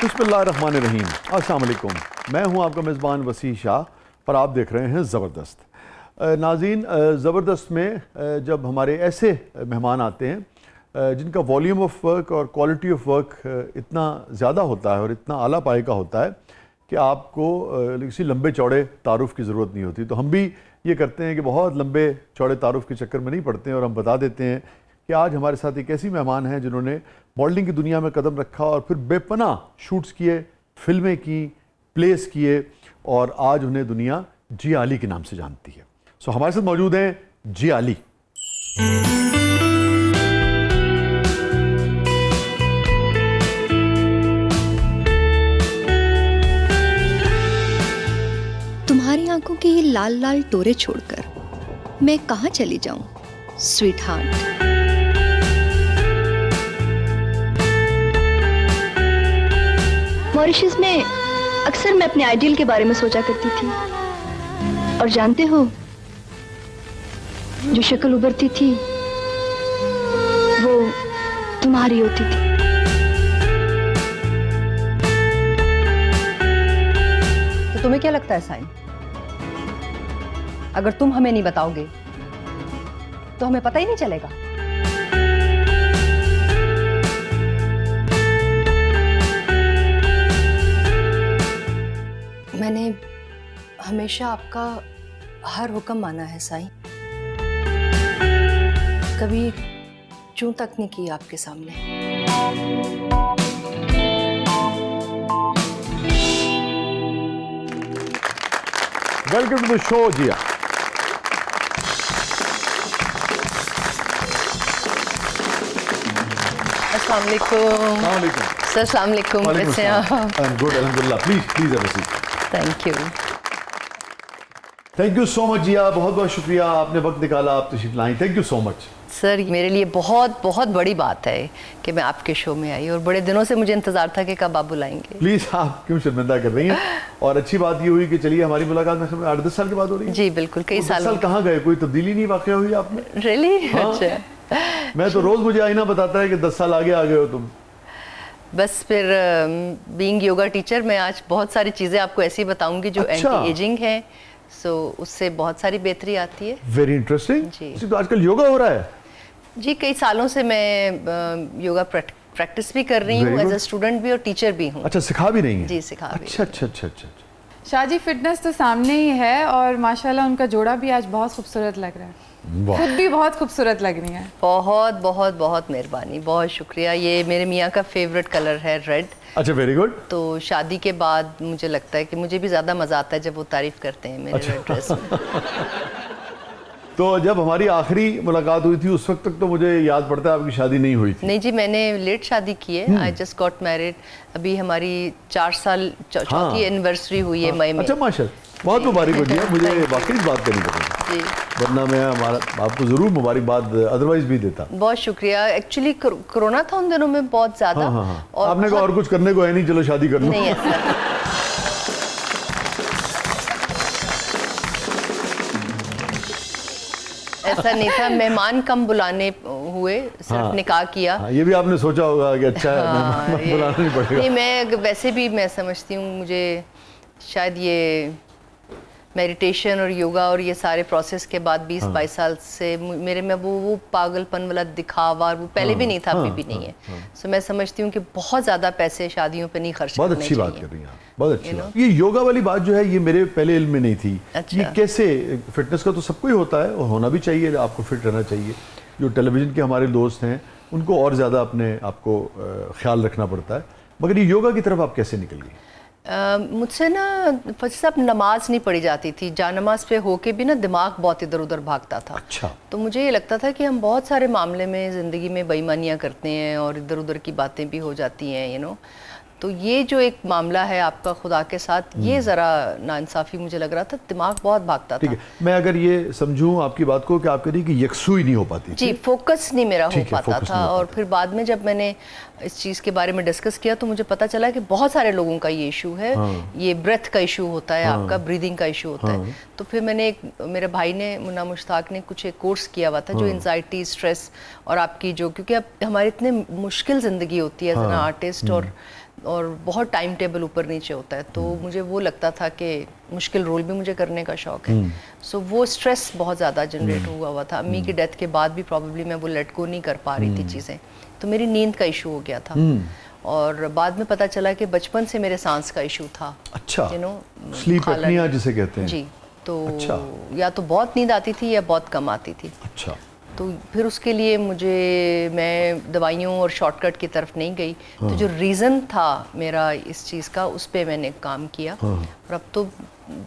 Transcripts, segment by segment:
बिस्मिल्लाहिर्रहमानिर्रहीम। अस्सलाम वालेकुम। मैं हूं आपका मेज़बान वसी शाह और आप देख रहे हैं ज़बरदस्त। नाज़रीन, ज़बरदस्त में जब हमारे ऐसे मेहमान आते हैं जिनका वॉल्यूम ऑफ वर्क और क्वालिटी ऑफ वर्क इतना ज़्यादा होता है और इतना आला पाए का होता है कि आपको किसी लंबे चौड़े तारुफ़ की ज़रूरत नहीं होती, तो हम भी ये करते हैं कि बहुत लंबे चौड़े तारुफ़ के चक्कर में नहीं पड़ते हैं और हम बता देते हैं कि आज हमारे साथ एक ऐसी मेहमान हैं जिन्होंने मॉडलिंग की दुनिया में कदम रखा और फिर बेपनाह शूट्स किए, फिल्में की, प्लेस किए और आज उन्हें दुनिया जिया अली के नाम से जानती है। सो हमारे साथ मौजूद हैं जिया अली। तुम्हारी आंखों के ये लाल लाल टोरे छोड़कर मैं कहाँ चली जाऊं, स्वीट हार्ट। मॉरिशस में अक्सर मैं अपने आइडियल के बारे में सोचा करती थी और जानते हो, जो शक्ल उभरती थी वो तुम्हारी होती थी। तो तुम्हें क्या लगता है साइन, अगर तुम हमें नहीं बताओगे तो हमें पता ही नहीं चलेगा? मैंने हमेशा आपका हर हुक्म माना है साईं, कभी चूं तक नहीं की आपके सामने। Welcome to the show Zia. अस्सलाम वालेकुम सर। अस्सलाम वालेकुम। कैसे हैं आप? आई एम गुड, अल्हम्दुलिल्लाह। Please have a seat. Thank you. Thank you so much Zia, बहुत बहुत शुक्रिया, आपने वक्त निकाला, आप तशरीफ लाई। Thank you so much sir. मेरे लिए बहुत बहुत बड़ी बात है कि मैं आपके शो में आई और बड़े दिनों से मुझे इंतजार था कि कब आप बुलाएंगे। प्लीज, आप क्यों शर्मिंदा कर रही हैं? और अच्छी बात ये हुई कि चलिए हमारी मुलाकात में 8-10 साल के बाद हो रही है। जी बिल्कुल, कई साल कहाँ गए, कोई तब्दीली नहीं वाकई हुई आप में? रियली? हाँ? अच्छा। मैं तो रोज मुझे आईना बताता है कि 10 साल आगे आ गए हो तुम। बस फिर बीइंग योगा टीचर मैं आज बहुत सारी चीज़ें आपको ऐसी बताऊंगी जो एंटी एजिंग है, सो उससे बहुत सारी बेहतरी आती है। वेरी इंटरेस्टिंग जी। तो आजकल योगा हो रहा है? जी, कई सालों से मैं योगा प्रैक्टिस भी कर रही हूँ, एज अ स्टूडेंट भी और टीचर भी हूँ। अच्छा, सिखा भी रही हैं? जी, सिखा भी। अच्छा। शाहजी, फिटनेस तो सामने ही है और माशाल्लाह उनका जोड़ा भी आज बहुत खूबसूरत लग रहा है। खुद भी बहुत खूबसूरत लग रही है। बहुत बहुत बहुत मेहरबानी, बहुत शुक्रिया। ये मेरे मियाँ का फेवरेट कलर है, रेड। अच्छा, वेरी गुड। तो शादी के बाद मुझे लगता है कि मुझे भी ज़्यादा मज़ा आता है जब वो तारीफ़ करते हैं मेरे रेड ड्रेस में। तो जब हमारी आखिरी मुलाकात हुई थी उस वक्त तक तो मुझे याद पड़ता है आपकी शादी नहीं हुई थी। नहीं जी, मैंने लेट शादी की है। I just got married. अभी हमारी 4 साल चौथी एनिवर्सरी हुई है मई में। अच्छा, माशाल्लाह, बहुत मुबारक हो जी। मुझे वाकई बात करनी पड़ेगी जी, वरना मैं आपको जरूर मुबारकबाद अदरवाइज भी देता। बहुत शुक्रिया। एक्चुअली कोरोना था उन दिनों में बहुत ज्यादा। और आपने कहा और कुछ करने को है नहीं, चलो शादी कर लो। नहीं ऐसा ऐसा नहीं था, मेहमान कम बुलाने हुए, सिर्फ निकाह किया। ये भी आपने सोचा होगा कि अच्छा है, मेहमान बुलाना नहीं पड़ेगा। नहीं, मैं वैसे भी मैं समझती हूँ, मुझे शायद ये मेडिटेशन और योगा और ये सारे प्रोसेस के बाद 20-22 साल से मेरे में वो पागलपन वाला दिखावा वो पहले भी नहीं था, अभी भी नहीं है। सो मैं समझती हूँ कि बहुत ज़्यादा पैसे शादियों पे नहीं खर्च करने चाहिए। बहुत अच्छी बात कर रही हैं, बहुत अच्छी बात। ये योगा वाली बात जो है ये मेरे पहले इल्म में नहीं थी। अच्छा। ये कैसे, फिटनेस का तो सबको ही होता है और होना भी चाहिए, आपको फिट रहना चाहिए। जो टेलीविज़न के हमारे दोस्त हैं उनको और ज़्यादा अपने आपको ख्याल रखना पड़ता है, मगर ये योगा की तरफ आप कैसे निकल गई? मुझसे ना सब नमाज नहीं पढ़ी जाती थी, जा नमाज पे होके भी ना दिमाग बहुत इधर उधर भागता था। अच्छा। तो मुझे ये लगता था कि हम बहुत सारे मामले में ज़िंदगी में बेईमानियाँ करते हैं और इधर उधर की बातें भी हो जाती हैं, तो ये जो एक मामला है आपका खुदा के साथ, ये ज़रा नाइंसाफ़ी मुझे लग रहा था, दिमाग बहुत भागता था। ठीक है, मैं अगर ये समझूं आपकी बात को कि आप कह रही कि यकसुई नहीं हो पाती जी, फोकस नहीं मेरा हो पाता था। और फिर बाद में जब मैंने इस चीज़ के बारे में डिस्कस किया तो मुझे पता चला कि बहुत सारे लोगों का ये इशू है। ये ब्रेथ का इशू होता है, आपका ब्रीदिंग का इशू होता है। तो फिर मैंने मेरे भाई ने, मुन्ना मुश्ताक ने कुछ एक कोर्स किया हुआ था जो एंजाइटी, स्ट्रेस और आपकी जो, क्योंकि अब हमारी इतने मुश्किल ज़िंदगी होती है एज एन आर्टिस्ट, और और बहुत टाइम टेबल ऊपर नीचे होता है, तो मुझे वो लगता था कि मुश्किल रोल भी मुझे करने का शौक है। सो वो स्ट्रेस बहुत ज़्यादा जनरेट हुआ था। अम्मी की डेथ के बाद भी प्रॉब्लली मैं वो लेट गो नहीं कर पा रही थी चीज़ें, तो मेरी नींद का इशू हो गया था। और बाद में पता चला कि बचपन से मेरे सांस का इशू था। अच्छा, यू नो, स्लीप एपनिया जिसे कहते हैं। जी, तो अच्छा। या तो बहुत नींद आती थी या बहुत कम आती थी। अच्छा, तो फिर उसके लिए मैं दवाइयों और शॉर्टकट की तरफ नहीं गई। तो जो रीज़न था मेरा इस चीज़ का, उस पे मैंने काम किया। और अब तो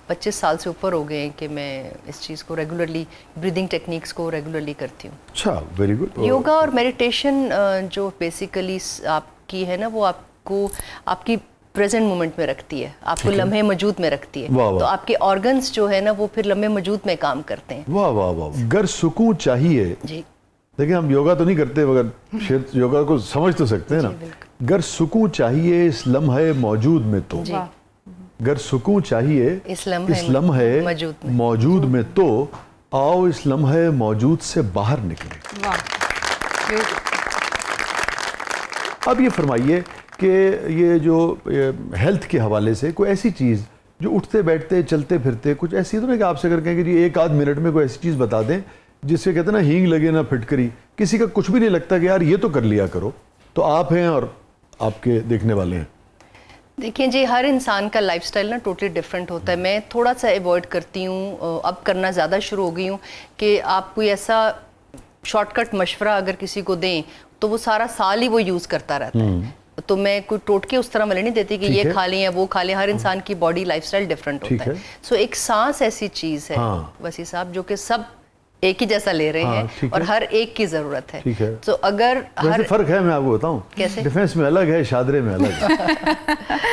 25 साल से ऊपर हो गए हैं कि मैं इस चीज़ को रेगुलरली, ब्रीदिंग टेक्निक्स को रेगुलरली करती हूँ। अच्छा, वेरी गुड। योगा और मेडिटेशन जो बेसिकली आपकी है ना, वो आपको आपकी प्रेजेंट मोमेंट में रखती है, आपको लम्हे मौजूद में रखती है। वाह वाह। तो आपके ऑर्गन्स जो है ना, वो फिर लम्हे मौजूद में काम करते हैं। वाह वाह वाह। अगर सुकून चाहिए, जी, देखिए हम योगा तो नहीं करते मगर शायद योगा को समझ तो सकते हैं ना। अगर सुकून चाहिए इस लम्हे मौजूद में तो, जी, अगर सुकून चाहिए इस लम्हे मौजूद में तो आओ इस लम्हे मौजूद से बाहर निकले। वाह, अब ये फरमाइए कि ये जो हेल्थ के हवाले से कोई ऐसी चीज़ जो उठते बैठते चलते फिरते कुछ ऐसी तो नहीं कि आपसे अगर कहें कि जी एक आध मिनट में कोई ऐसी चीज़ बता दें जिससे कहते हैं ना हींग लगे ना फिटकरी, किसी का कुछ भी नहीं लगता कि यार ये तो कर लिया करो, तो आप हैं और आपके देखने वाले हैं। देखिए जी, हर इंसान का लाइफस्टाइल ना टोटली डिफरेंट होता है। मैं थोड़ा सा अवॉइड करती हूँ, अब करना ज़्यादा शुरू हो गई हूँ कि आप कोई ऐसा शॉर्टकट मशवरा अगर किसी को दें तो वो सारा साल ही वो यूज़ करता रहता है। तो मैं कोई टोटके उस तरह वाले नहीं देती कि ये खा लें या वो खा लें। हर इंसान की बॉडी लाइफस्टाइल डिफरेंट होता है। सो एक सांस ऐसी चीज़ है वसी साहब जो कि सब एक ही जैसा ले रहे हैं और हर एक की जरूरत है। ठीक है। तो अगर हर फर्क है, मैं आपको बताऊं, कैसे डिफेंस में अलग है, शादरे में अलग है।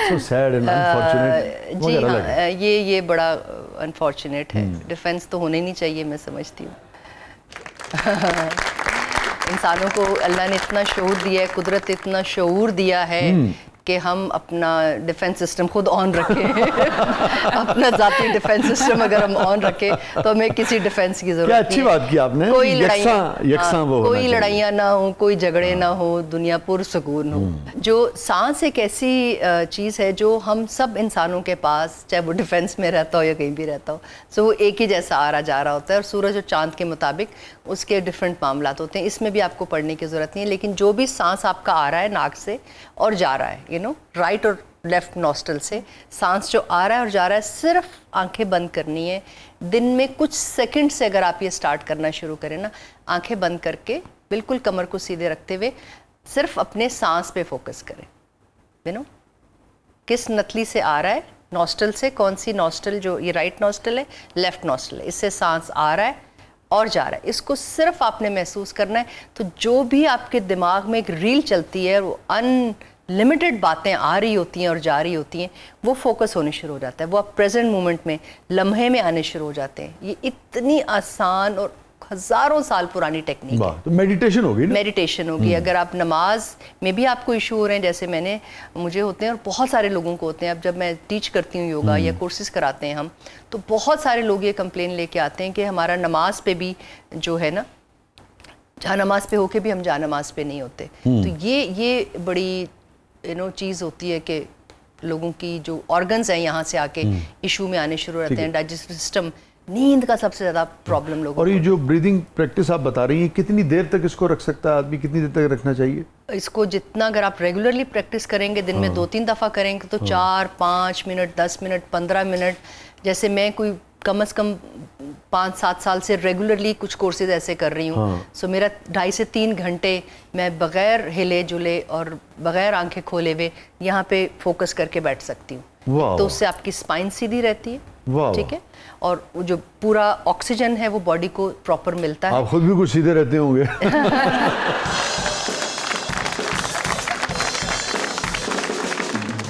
So sad and unfortunate. जी हाँ, ये बड़ा अनफॉर्चुनेट है। डिफेंस तो होने नहीं चाहिए, मैं समझती हूँ। इंसानों को अल्लाह ने इतना शऊर दिया है, कुदरत इतना शऊर दिया है कि हम अपना डिफेंस सिस्टम खुद ऑन रखें। अपना जाती डिफेंस सिस्टम अगर हम ऑन रखें तो हमें किसी डिफेंस की जरूरत नहीं। अच्छी बात की आपने। कोई लड़ाइयाँ ना हो, कोई झगड़े ना हो, दुनिया पुरसुकून हो। जो सांस एक ऐसी चीज़ है जो हम सब इंसानों के पास, चाहे वो डिफेंस में रहता हो या कहीं भी रहता हो, सो वो एक ही जैसा आ रहा जा रहा होता है। और सूरज और चांद के मुताबिक उसके डिफरेंट मामलात होते हैं। इसमें भी आपको पढ़ने की ज़रूरत नहीं है। लेकिन जो भी सांस आपका आ रहा है नाक से और जा रहा है, यू नो, राइट और लेफ्ट नॉस्ट्रल से सांस जो आ रहा है और जा रहा है, सिर्फ आंखें बंद करनी है। दिन में कुछ सेकंड से अगर आप ये स्टार्ट करना शुरू करें ना, आंखें बंद करके बिल्कुल कमर को सीधे रखते हुए सिर्फ अपने सांस पे फोकस करें। यू नो, किस नथली से आ रहा है, नॉस्ट्रल से, कौन सी नॉस्ट्रल, जो ये राइट नॉस्ट्रल है, लेफ्ट नॉस्ट्रल है, इससे सांस आ रहा है और जा रहा है, इसको सिर्फ आपने महसूस करना है। तो जो भी आपके दिमाग में एक रील चलती है, वो अनलिमिटेड बातें आ रही होती हैं और जा रही होती हैं, वो फोकस होने शुरू हो जाता है। वो आप प्रेजेंट मोमेंट में, लम्हे में आने शुरू हो जाते हैं। ये इतनी आसान और हज़ारों साल पुरानी टेक्निक है। तो मेडिटेशन होगी ना? मेडिटेशन होगी। अगर आप नमाज में भी आपको इशू हो रहे हैं, जैसे मुझे होते हैं और बहुत सारे लोगों को होते हैं। अब जब मैं टीच करती हूँ योगा या कोर्सेज कराते हैं हम, तो बहुत सारे लोग ये कंप्लेन लेके आते हैं कि हमारा नमाज पे भी जो है ना, जहाँ नमाज पे होके भी हम जहाँ नमाज पे नहीं होते। तो ये बड़ी चीज़ होती है कि लोगों की जो ऑर्गन्स हैं यहाँ से आके इशू में आने शुरू रहते हैं। डाइजेस्टिव सिस्टम, नींद का सबसे ज़्यादा प्रॉब्लम लोगों को। और ये जो ब्रीदिंग प्रैक्टिस आप बता रही हैं, कितनी देर तक इसको रख सकता है आदमी, कितनी देर तक रखना चाहिए इसको? जितना अगर आप रेगुलरली प्रैक्टिस करेंगे, दिन में 2-3 दफ़ा करेंगे, तो 4-5 मिनट, 10 मिनट, 15 मिनट। जैसे मैं कोई कम से कम 5-7 साल से रेगुलरली कुछ कोर्सेज ऐसे कर रही हूँ। सो मेरा 2.5 से 3 घंटे मैं बग़ैर हिले जुले और बग़ैर आंखें खोले हुए यहाँ पे फोकस करके बैठ सकती हूँ। तो उससे आपकी स्पाइन सीधी रहती है, ठीक है, और जो पूरा ऑक्सीजन है वो बॉडी को प्रॉपर मिलता है। आप खुद भी कुछ सीधे रहते होंगे।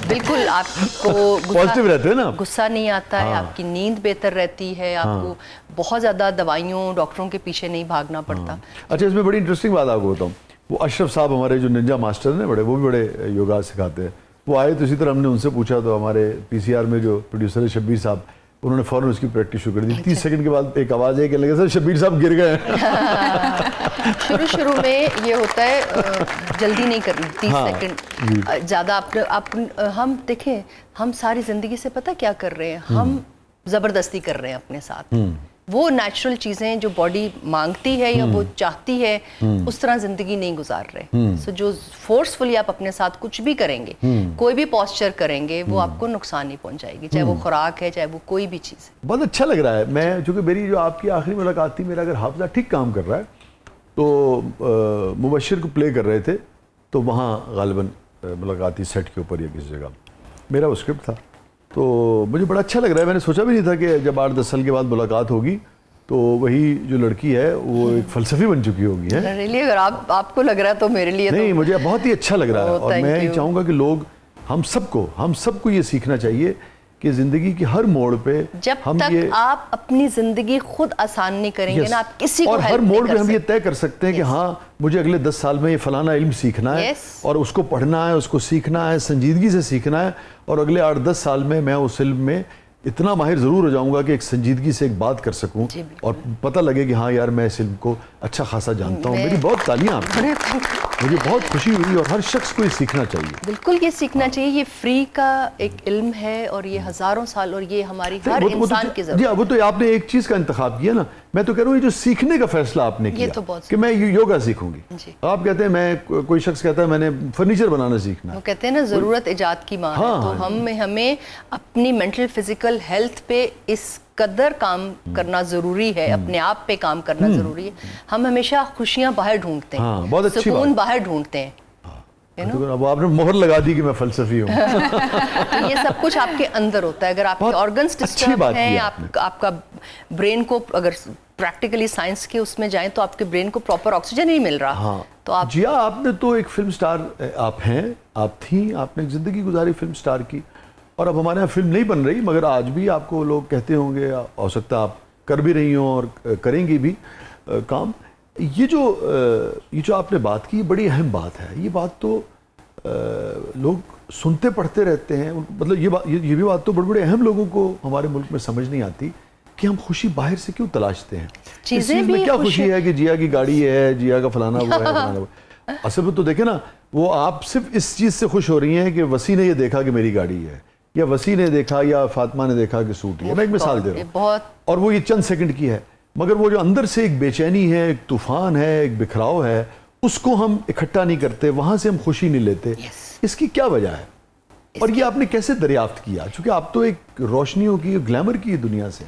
बिल्कुल, आपको पॉजिटिव रहते हैं ना, गुस्सा नहीं आता है, आपकी नींद बेहतर रहती है, आपको बहुत ज़्यादा दवाइयों, डॉक्टरों के पीछे नहीं भागना पड़ता। अच्छा, इसमें बड़ी इंटरेस्टिंग बात आपको बताऊँ, वो अशरफ साहब हमारे जो निंजा मास्टर हैं बड़े, वो भी बड़े योगा सिखाते हैं। वो आए तो इसी तरह हमने उनसे पूछा, तो हमारे पीसीआर में जो प्रोड्यूसर है शब्बीर साहब, उन्होंने फ़ौरन उसकी प्रैक्टिस शुरू कर दी। 30 सेकंड के बाद एक आवाज़ है कि लगे सर शब्बीर साहब गिर गए। शुरू में ये होता है जल्दी नहीं करनी, 30 सेकंड ज़्यादा हम देखें, हम सारी ज़िंदगी से पता क्या कर रहे हैं, हम ज़बरदस्ती कर रहे हैं अपने साथ। वो नेचुरल चीज़ें जो बॉडी मांगती है या वो चाहती है, उस तरह ज़िंदगी नहीं गुजार रहे। सो जो फोर्सफुली आप अपने साथ कुछ भी करेंगे, कोई भी पॉस्चर करेंगे, वो आपको नुकसान नहीं पहुंचाएगी, चाहे वो खुराक है, चाहे वो कोई भी चीज़ है। बहुत अच्छा लग रहा है। मैं चूँकि मेरी जो आपकी आखिरी मुलाकात थी, मेरा अगर हाफजा ठीक काम कर रहा है तो मुबशिर को प्ले कर रहे थे, तो वहाँ गालिबन मुलाकात थी सेट के ऊपर या किसी जगह, मेरा वो स्क्रिप्ट था। तो मुझे बड़ा अच्छा लग रहा है। मैंने सोचा भी नहीं था कि जब 8-10 साल के बाद मुलाकात होगी तो वही जो लड़की है वो एक फ़लसफ़ी बन चुकी होगी है। रियली अगर आपको लग रहा है तो मेरे लिए नहीं, तो मुझे बहुत ही अच्छा लग रहा है। और मैं ये चाहूँगा कि लोग हम सबको ये सीखना चाहिए कि ज़िंदगी की हर मोड़ पे जब हम तक आप अपनी ज़िंदगी खुद आसान नहीं करेंगे ना, आप किसी को और हर मोड़ पे हम ये तय कर सकते हैं कि हाँ मुझे अगले 10 साल में ये फलाना इल्म सीखना है और उसको पढ़ना है, उसको सीखना है, संजीदगी से सीखना है, और अगले 8-10 साल में मैं उस इल्म में इतना माहिर ज़रूर हो जाऊंगा कि एक संजीदगी से एक बात कर सकूं और पता लगे कि हाँ यार मैं इस इल्म को अच्छा खासा जानता हूँ। मेरी बहुत तालियां आपको, मुझे बहुत खुशी हुई और हर शख्स को ये सीखना चाहिए। बिल्कुल ये सीखना चाहिए। ये फ्री का एक इल्म है और ये हज़ारों साल, और ये हमारी हर इंसान की ज़रूरत है। वो तो आपने एक चीज़ का इंतखाब किया ना। मैं तो कह रहा हूँ ये जो सीखने का फैसला आपने किया तो बहुत कि मैं योगा सीखूंगी। आप कहते हैं मैं, कोई शख्स कहता है मैंने फर्नीचर बनाना सीखना। वो कहते हैं ना ज़रूरत इजाद की माँ है। तो हमें अपनी मेंटल फिजिकल हेल्थ पे इस कदर काम करना ज़रूरी है, अपने आप पे काम करना ज़रूरी है। हम हमेशा खुशियाँ बाहर ढूंढते हैं, बहुत अच्छी सुकून बाहर ढूंढते हैं। अब आपने मोहर लगा दी कि मैं फलसफी हूँ। तो ये सब कुछ आपके अंदर होता है। अगर आपके ऑर्गन्स डिस्टर्ब हैं, आपका ब्रेन को अगर प्रैक्टिकली साइंस के उसमें जाएं तो आपके ब्रेन को प्रॉपर ऑक्सीजन नहीं मिल रहा। तो आप जिया, आपने तो एक फिल्म स्टार आप हैं, आप थी, आपने एक जिंदगी गुजारी फिल्म स्टार की, और अब हमारे यहाँ फिल्म नहीं बन रही, मगर आज भी आपको लोग कहते होंगे, हो सकता आप कर भी रही हो और करेंगी भी काम। ये जो आपने बात की, बड़ी अहम बात है। ये बात तो लोग सुनते पढ़ते रहते हैं, मतलब ये भी बात तो बड़े अहम लोगों को हमारे मुल्क में समझ नहीं आती कि हम खुशी बाहर से क्यों तलाशते हैं। इस चीज़ में क्या खुशी है कि जिया की गाड़ी है, जिया का फलाना वो है, फलाना वो। असल में तो देखे ना, वो आप सिर्फ इस चीज़ से खुश हो रही हैं कि वसी ने ये देखा कि मेरी गाड़ी है, या वसी ने देखा या फातिमा ने देखा कि सूट है। मैं एक मिसाल दे रहा हूँ, और वो ये चंद सेकंड की है, मगर वो जो अंदर से एक बेचैनी है, एक तूफान है, एक बिखराव है, उसको हम इकट्ठा नहीं करते, वहां से हम खुशी नहीं लेते। इसकी क्या वजह है और ये आपने कैसे दरियाफ्त किया? क्योंकि आप तो एक रोशनियों की, ग्लैमर की दुनिया से,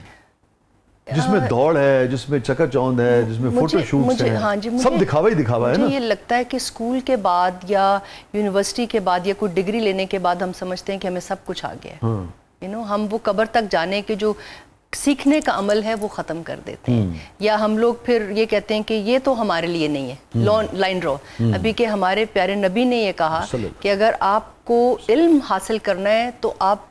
जिसमें दौड़ है, जिसमें चकाचौंध है, जिसमें फोटोशूट्स हैं, हाँ जी, सब दिखावा ही दिखावा है ना। मुझे ये लगता है कि स्कूल के बाद या यूनिवर्सिटी के बाद या कोई डिग्री लेने के बाद हम समझते हैं कि हमें सब कुछ आ गया है। हम वो कब्र तक जाने के जो सीखने का अमल है वो ख़त्म कर देते हैं, या हम लोग फिर ये कहते हैं कि ये तो हमारे लिए नहीं है, लाइन ड्रॉ। अभी के हमारे प्यारे नबी ने ये कहा कि अगर आपको इल्म हासिल करना है तो आप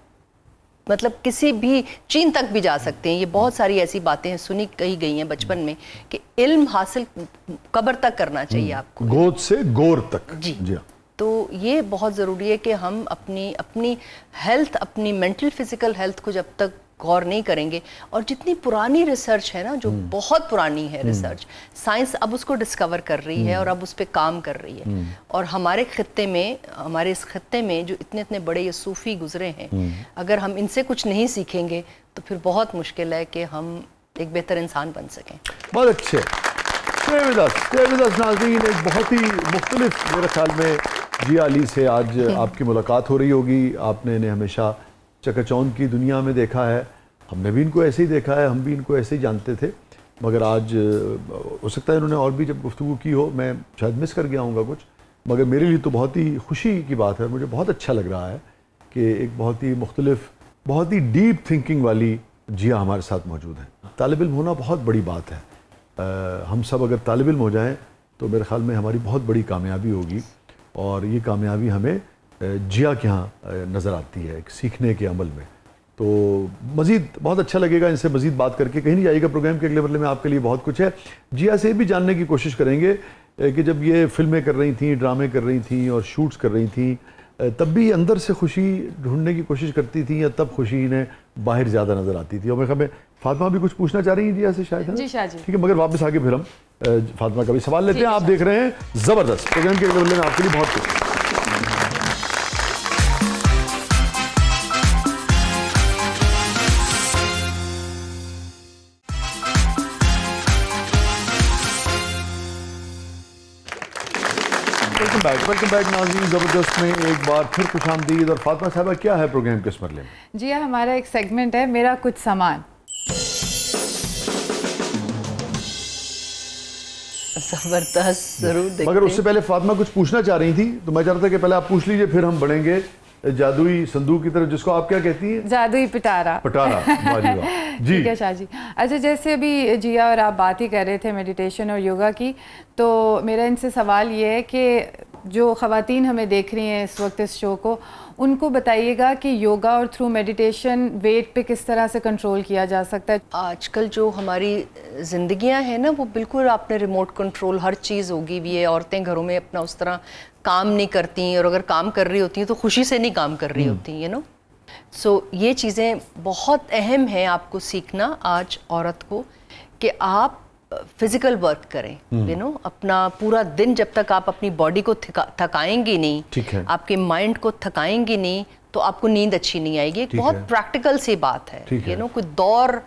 मतलब किसी भी चीन तक भी जा सकते हैं। ये बहुत सारी ऐसी बातें सुनी कही गई हैं बचपन में कि इल्म हासिल कब्र तक करना चाहिए आपको, गोद से गोर तक। जी। तो ये बहुत ज़रूरी है कि हम अपनी हेल्थ, अपनी मेंटल फिजिकल हेल्थ को जब तक गौर नहीं करेंगे, और जितनी पुरानी रिसर्च है ना, जो बहुत पुरानी है रिसर्च, साइंस अब उसको डिस्कवर कर रही है और अब उस पर काम कर रही है। और हमारे इस खत्ते में जो इतने बड़े ये सूफी गुजरे हैं, अगर हम इनसे कुछ नहीं सीखेंगे तो फिर बहुत मुश्किल है कि हम एक बेहतर इंसान बन सकें। बहुत अच्छे। नाज़रीन, एक बहुत ही मुख्तलिफ, मेरे ख्याल में जिया अली से आज आपकी मुलाकात हो रही होगी। आपने इन्हें हमेशा चकाचौंध की दुनिया में देखा है, हमने भी इनको ऐसे ही देखा है, हम भी इनको ऐसे ही जानते थे, मगर आज हो सकता है इन्होंने और भी जब गुफ्तगू की हो, मैं शायद मिस कर गया हूँगा कुछ, मगर मेरे लिए तो बहुत ही खुशी की बात है। मुझे बहुत अच्छा लग रहा है कि एक बहुत ही मुख्तलिफ, बहुत ही डीप थिंकिंग वाली जिया हमारे साथ मौजूद है। तालिब इल्म होना बहुत बड़ी बात है। हम सब अगर तालिब इल्म हो जाएँ तो मेरे ख्याल में हमारी बहुत बड़ी कामयाबी होगी, और ये कामयाबी हमें जिया के यहाँ नज़र आती है एक सीखने के अमल में। तो मज़ीद बहुत अच्छा लगेगा इनसे मज़ीद बात करके। कहीं नहीं जाइएगा, प्रोग्राम के अगले मरले में आपके लिए बहुत कुछ है। जिया से भी जानने की कोशिश करेंगे कि जब ये फिल्में कर रही थी, ड्रामे कर रही थी और शूट्स कर रही थी, तब भी अंदर से खुशी ढूंढने की कोशिश करती थी या तब खुशी इन्हें बाहर ज़्यादा नज़र आती थी? और मेरे ख्याल में फातिमा भी कुछ पूछना चाह रही हैं जिया से शायद, है ना? जी शाह जी। ठीक है, मगर वापस आके फिर हम फातिमा का भी सवाल लेते हैं। आप देख रहे हैं ज़बरदस्त प्रोग्राम के बदले में आपके लिए बहुत कुछ। वेलकम बैक नाज़रीन, ज़बरदस्त में एक बार फिर खुशामदीद। और फातिमा साहबा, क्या है प्रोग्राम के इस मरले में? जी हाँ, हमारा एक सेगमेंट है मेरा कुछ सामान। जबरदस्त, जरूर देखते मगर उससे पहले फातिमा कुछ पूछना चाह रही थी, तो मैं चाह रहा था कि पहले आप पूछ लीजिए, फिर हम बढ़ेंगे जादुई संदूक की तरफ, जिसको आप क्या कहती हैं? जादुई पिटारा। पटारा। वाह जी वाह। जी। ठीक है शाह जी। अच्छा, जैसे अभी जिया और आप बात ही कर रहे थे मेडिटेशन और योगा की, तो मेरा इनसे सवाल ये है कि जो ख़वातीन हमें देख रही हैं इस वक्त इस शो को, उनको बताइएगा कि योगा और थ्रू मेडिटेशन वेट पे किस तरह से कंट्रोल किया जा सकता है। आजकल जो हमारी ज़िंदगियां हैं ना, वो बिल्कुल आपने रिमोट कंट्रोल हर चीज़ होगी भी है। औरतें घरों में अपना उस तरह काम नहीं करती, और अगर काम कर रही होती हैं तो खुशी से नहीं काम कर रही होती, यू नो। सो ये चीज़ें बहुत अहम है आपको सीखना आज औरत को, कि आप फिजिकल वर्क करें, यू नो। अपना पूरा दिन जब तक आप अपनी बॉडी को थकाएंगी नहीं, ठीक है, आपके माइंड को थकाएंगी नहीं, तो आपको नींद अच्छी नहीं आएगी। एक बहुत प्रैक्टिकल सी बात है, यू नो। कोई दौर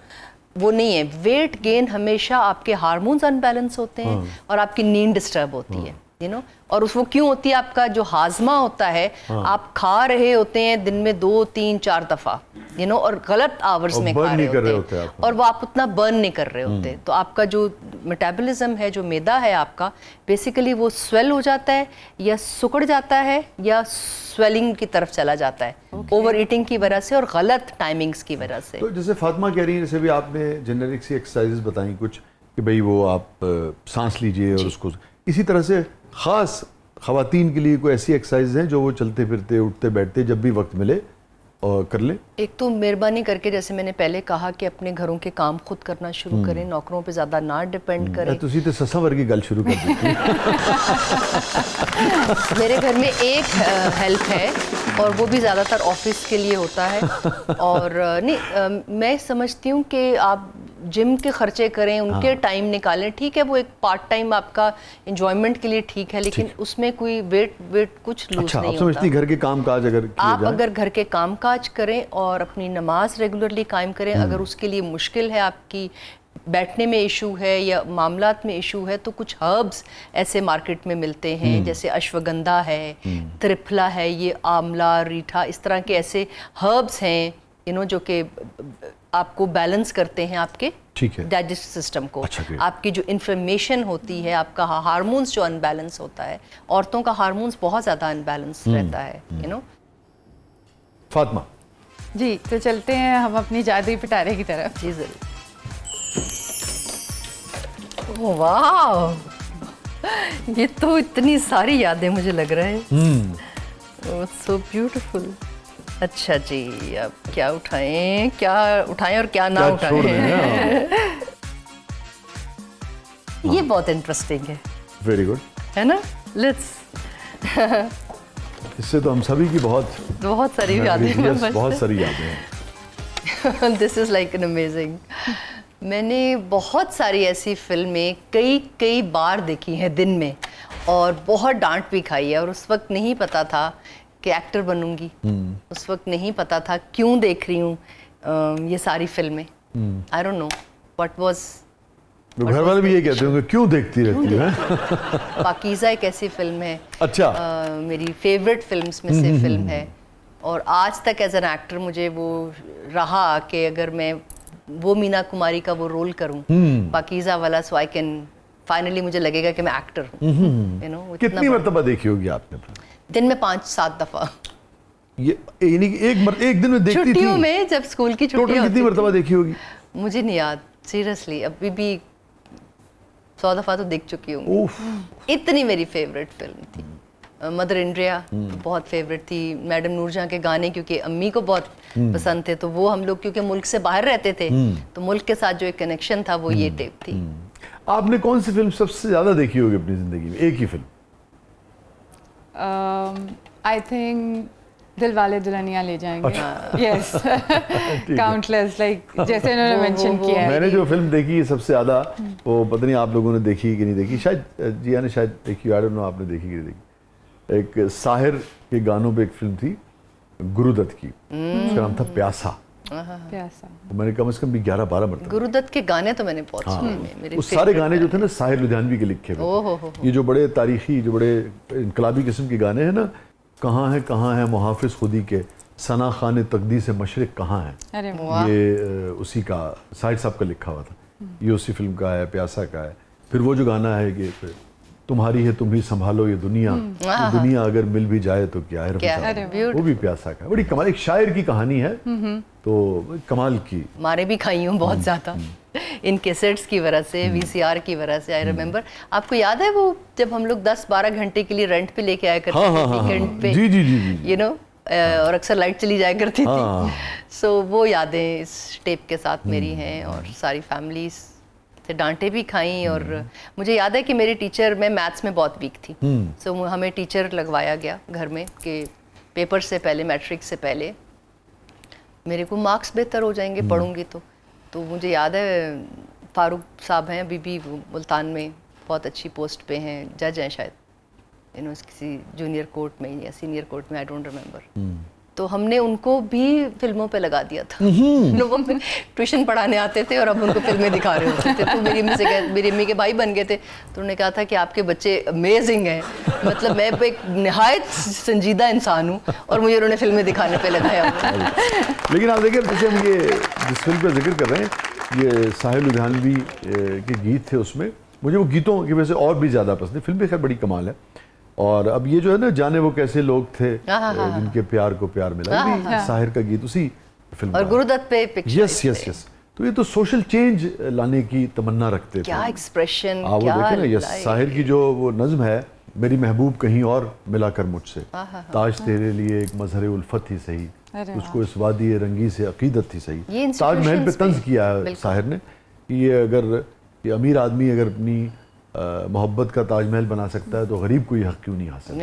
वो नहीं है। वेट गेन हमेशा आपके हार्मोन्स अनबैलेंस होते हैं और आपकी नींद डिस्टर्ब होती है, यू नो। और वो क्यों होती है? आपका जो हाजमा होता है, आप खा रहे होते हैं दिन में 2, 3, 4 दफ़ा, यू नो, और गलत आवर्स में खा रहे होते हैं, और वो आप उतना बर्न नहीं कर रहे होते। तो आपका जो मेटाबॉलिज्म है, जो मैदा है आपका, बेसिकली वो स्वेल हो जाता है, या सुकड़ जाता है, या स्वेलिंग की तरफ चला जाता है, ओवर ईटिंग की वजह से और गलत टाइमिंग्स की वजह से। तो जैसे फातिमा कह रही है, जैसे भी आपने जेनेरिक सी एक्सरसाइजेस बताई कुछ, कि भाई वो आप सांस लीजिए, और उसको इसी तरह से ख़ास ख़वातीन के लिए कोई ऐसी एक्सरसाइज हैं जो वो चलते फिरते उठते बैठते जब भी वक्त मिले और कर ले? एक तो मेहरबानी करके, जैसे मैंने पहले कहा, कि अपने घरों के काम खुद करना शुरू करें, नौकरों पे ज़्यादा ना डिपेंड करें। तुसी तो ससा वर्गी गल शुरू कर दी। मेरे घर में एक हेल्प है, और वो भी ज़्यादातर ऑफिस के लिए होता है। और नहीं, मैं समझती हूँ कि आप जिम के खर्चे करें, उनके टाइम निकालें, ठीक है, वो एक पार्ट टाइम आपका एंजॉयमेंट के लिए ठीक है, लेकिन उसमें कोई वेट कुछ लूज नहीं होता। समझती घर के काम काज आप अगर घर के काम काज करें और अपनी नमाज रेगुलरली कायम करें, अगर उसके लिए मुश्किल है, आपकी बैठने में इशू है या मामलात में इशू है, तो कुछ हर्ब्स ऐसे मार्केट में मिलते हैं, जैसे अश्वगंधा है, त्रिफला है, ये आंवला, रीठा, इस तरह के ऐसे हर्ब्स हैं, यू नो, जो कि आपको बैलेंस करते हैं आपके डाइजेस्टिव सिस्टम को। आपकी जो इन्फ्लेमेशन होती है, आपका हार्मोन्स जो अनबैलेंस होता है, औरतों का हार्मोन्स बहुत ज़्यादा अनबैलेंस रहता है, यू नो। फातिमा जी, तो चलते हैं हम अपनी जादुई पिटारे की तरफ। जी जरूर। वाह, ये तो इतनी सारी यादें मुझे लग रहा है। So beautiful. अच्छा जी, अब क्या उठाएं और क्या ना उठाएं? ये बहुत इंटरेस्टिंग है। वेरी गुड, है ना? लेट्स। इससे तो हम सभी की बहुत सारी यादें, बहुत सारी यादें हैं। This is like an amazing. मैंने बहुत सारी ऐसी फिल्में कई बार देखी हैं दिन में, और बहुत डांट भी खाई है, और उस वक्त नहीं पता था कि एक्टर बनूंगी। उस वक्त नहीं पता था क्यों देख रही हूँ ये सारी फिल्में। I don't know what was. घर वाले भी ये कहते होंगे, क्यों देखती रहती है? पाकीज़ा एक ऐसी फिल्म है, अच्छा, मेरी फेवरेट फिल्म्स में से फिल्म है, और आज तक एज एन एक्टर मुझे वो रहा कि अगर मैं वो मीना कुमारी का वो रोल करूं, पाकीज़ा वाला, सो आई कैन फाइनली, मुझे लगेगा कि मैं एक्टर हूँ, यू नो। कितनी मर्तबा देखी होगी आपने? दिन में 5-7 दफ़ा। ये एक दिन में देखती थी? छुट्टियों में, जब स्कूल की छुट्टियां कितनी मर्तबा देखी होगी? मुझे नहीं याद, सीरियसली। अभी भी 100 दफ़ा तो देख चुकी हूँ। इतनी मेरी फेवरेट फिल्म थी। मदर इंडिया बहुत फेवरेट थी। मैडम नूरजहां के गाने क्योंकि अम्मी को बहुत पसंद थे, तो वो हम लोग क्योंकि मुल्क से बाहर रहते थे, तो मुल्क के साथ जो एक कनेक्शन था वो ये टेप थी। आपने कौन सी फिल्म सबसे ज़्यादा देखी होगी अपनी ज़िंदगी में? एक ही फिल्म? आई थिंक दिल वाले दुल्हनिया ले जाएंगे, यस, काउंटलेस, लाइक जैसे इन्होंने मेंशन किया है। मैंने जो फिल्म देखी सबसे ज़्यादा, वो पता नहीं आप लोगों ने देखी कि नहीं देखी, शायद जिया ने शायद देखी, आई डोंट नो आपने देखी कि नहीं देखी। एक साहिर के गानों पे एक फिल्म थी गुरुदत्त की, उसका नाम था प्यासा। प्यासा, मैंने कम से कम भी 11-12 मरतबा। गुरुदत्त के गाने तो मैंने बहुत सुने हैं, मेरे उस सारे गाने जो थे ना साहिर लुधियानवी के लिखे ओहो हुए, ये जो बड़े तारीखी, जो बड़े इनकलाबी किस्म के गाने हैं ना, कहाँ है मुहाफिज खुदी के, सना खाने तकदी से मशरिक कहाँ है, अरे ये उसी का साहिर साहब का लिखा हुआ था। ये उसी फिल्म का है, प्यासा का है। फिर वो जो गाना है कि तुम्हारी है तुम ही संभालो ये दुनिया, ये दुनिया अगर मिल भी जाए तो क्या है, क्या रफ़ी है, साहब, वो भी प्यासा का है। बड़ी कमाल, एक शायर की कहानी है, तो कमाल की। मारे भी खाई हूँ बहुत ज़्यादा इन कैसेट्स की वजह से, वीसीआर की वजह से। आई रिमेम्बर, आपको याद है वो जब हम लोग 10-12 घंटे के लिए रेंट पे लेके आया करते थे वीकेंड पे, जी यू नो, और अक्सर लाइट चली जाया करती थी। सो वो यादें इस टेप के साथ मेरी हैं, और सारी फैमिली से डांटे भी खाई। और मुझे याद है कि मेरी टीचर, मैं मैथ्स में बहुत वीक थी, सो हमें टीचर लगवाया गया घर में कि पेपर से पहले, मैट्रिक से पहले मेरे को मार्क्स बेहतर हो जाएंगे पढ़ूंगी तो मुझे याद है फारूक साहब हैं अभी भी मुल्तान में, बहुत अच्छी पोस्ट पे हैं, जज हैं शायद, किसी जूनियर कोर्ट में या सीनियर कोर्ट में, आई डोंट रिमेम्बर। तो हमने उनको भी फिल्मों पे लगा दिया था। वो ट्यूशन पढ़ाने आते थे और अब उनको फिल्में दिखा रहे होते थे। तो मेरी अम्मी के भाई बन गए थे, तो उन्होंने कहा था कि आपके बच्चे अमेजिंग हैं, मतलब मैं एक निहायत संजीदा इंसान हूँ, और मुझे उन्होंने फिल्में दिखाने पे लगाया। लेकिन आप देखिए, जैसे हम ये जिस फिल्म पे जिक्र कर रहे हैं, ये साहिर लुधियानवी के गीत थे, उसमें मुझे वो गीतों की वजह से और भी ज़्यादा पसंद है। फिल्म भी खैर बड़ी कमाल है। और अब ये जो है ना, जाने वो कैसे लोग थे जिनके प्यार को प्यार मिला, ये भी साहिर का गीत उसी फिल्म और गुरुदत्त पे पिक्चर। यस। तो ये तो सोशल चेंज लाने की तमन्ना रखते थे। क्या एक्सप्रेशन, वो देखे ना, ये साहिर की जो वो नज्म है, मेरी महबूब कहीं और मिला कर मुझसे, ताज तेरे लिए एक मजहर उल्फत ही सही, उसको इस वादी रंगी से अकीदत ही सही। ताजमहल पे तंज किया है साहिर ने कि ये अगर ये अमीर आदमी अगर अपनी मोहब्बत का ताजमहल बना सकता है, तो गरीब को ये हक क्यों नहीं हासिल।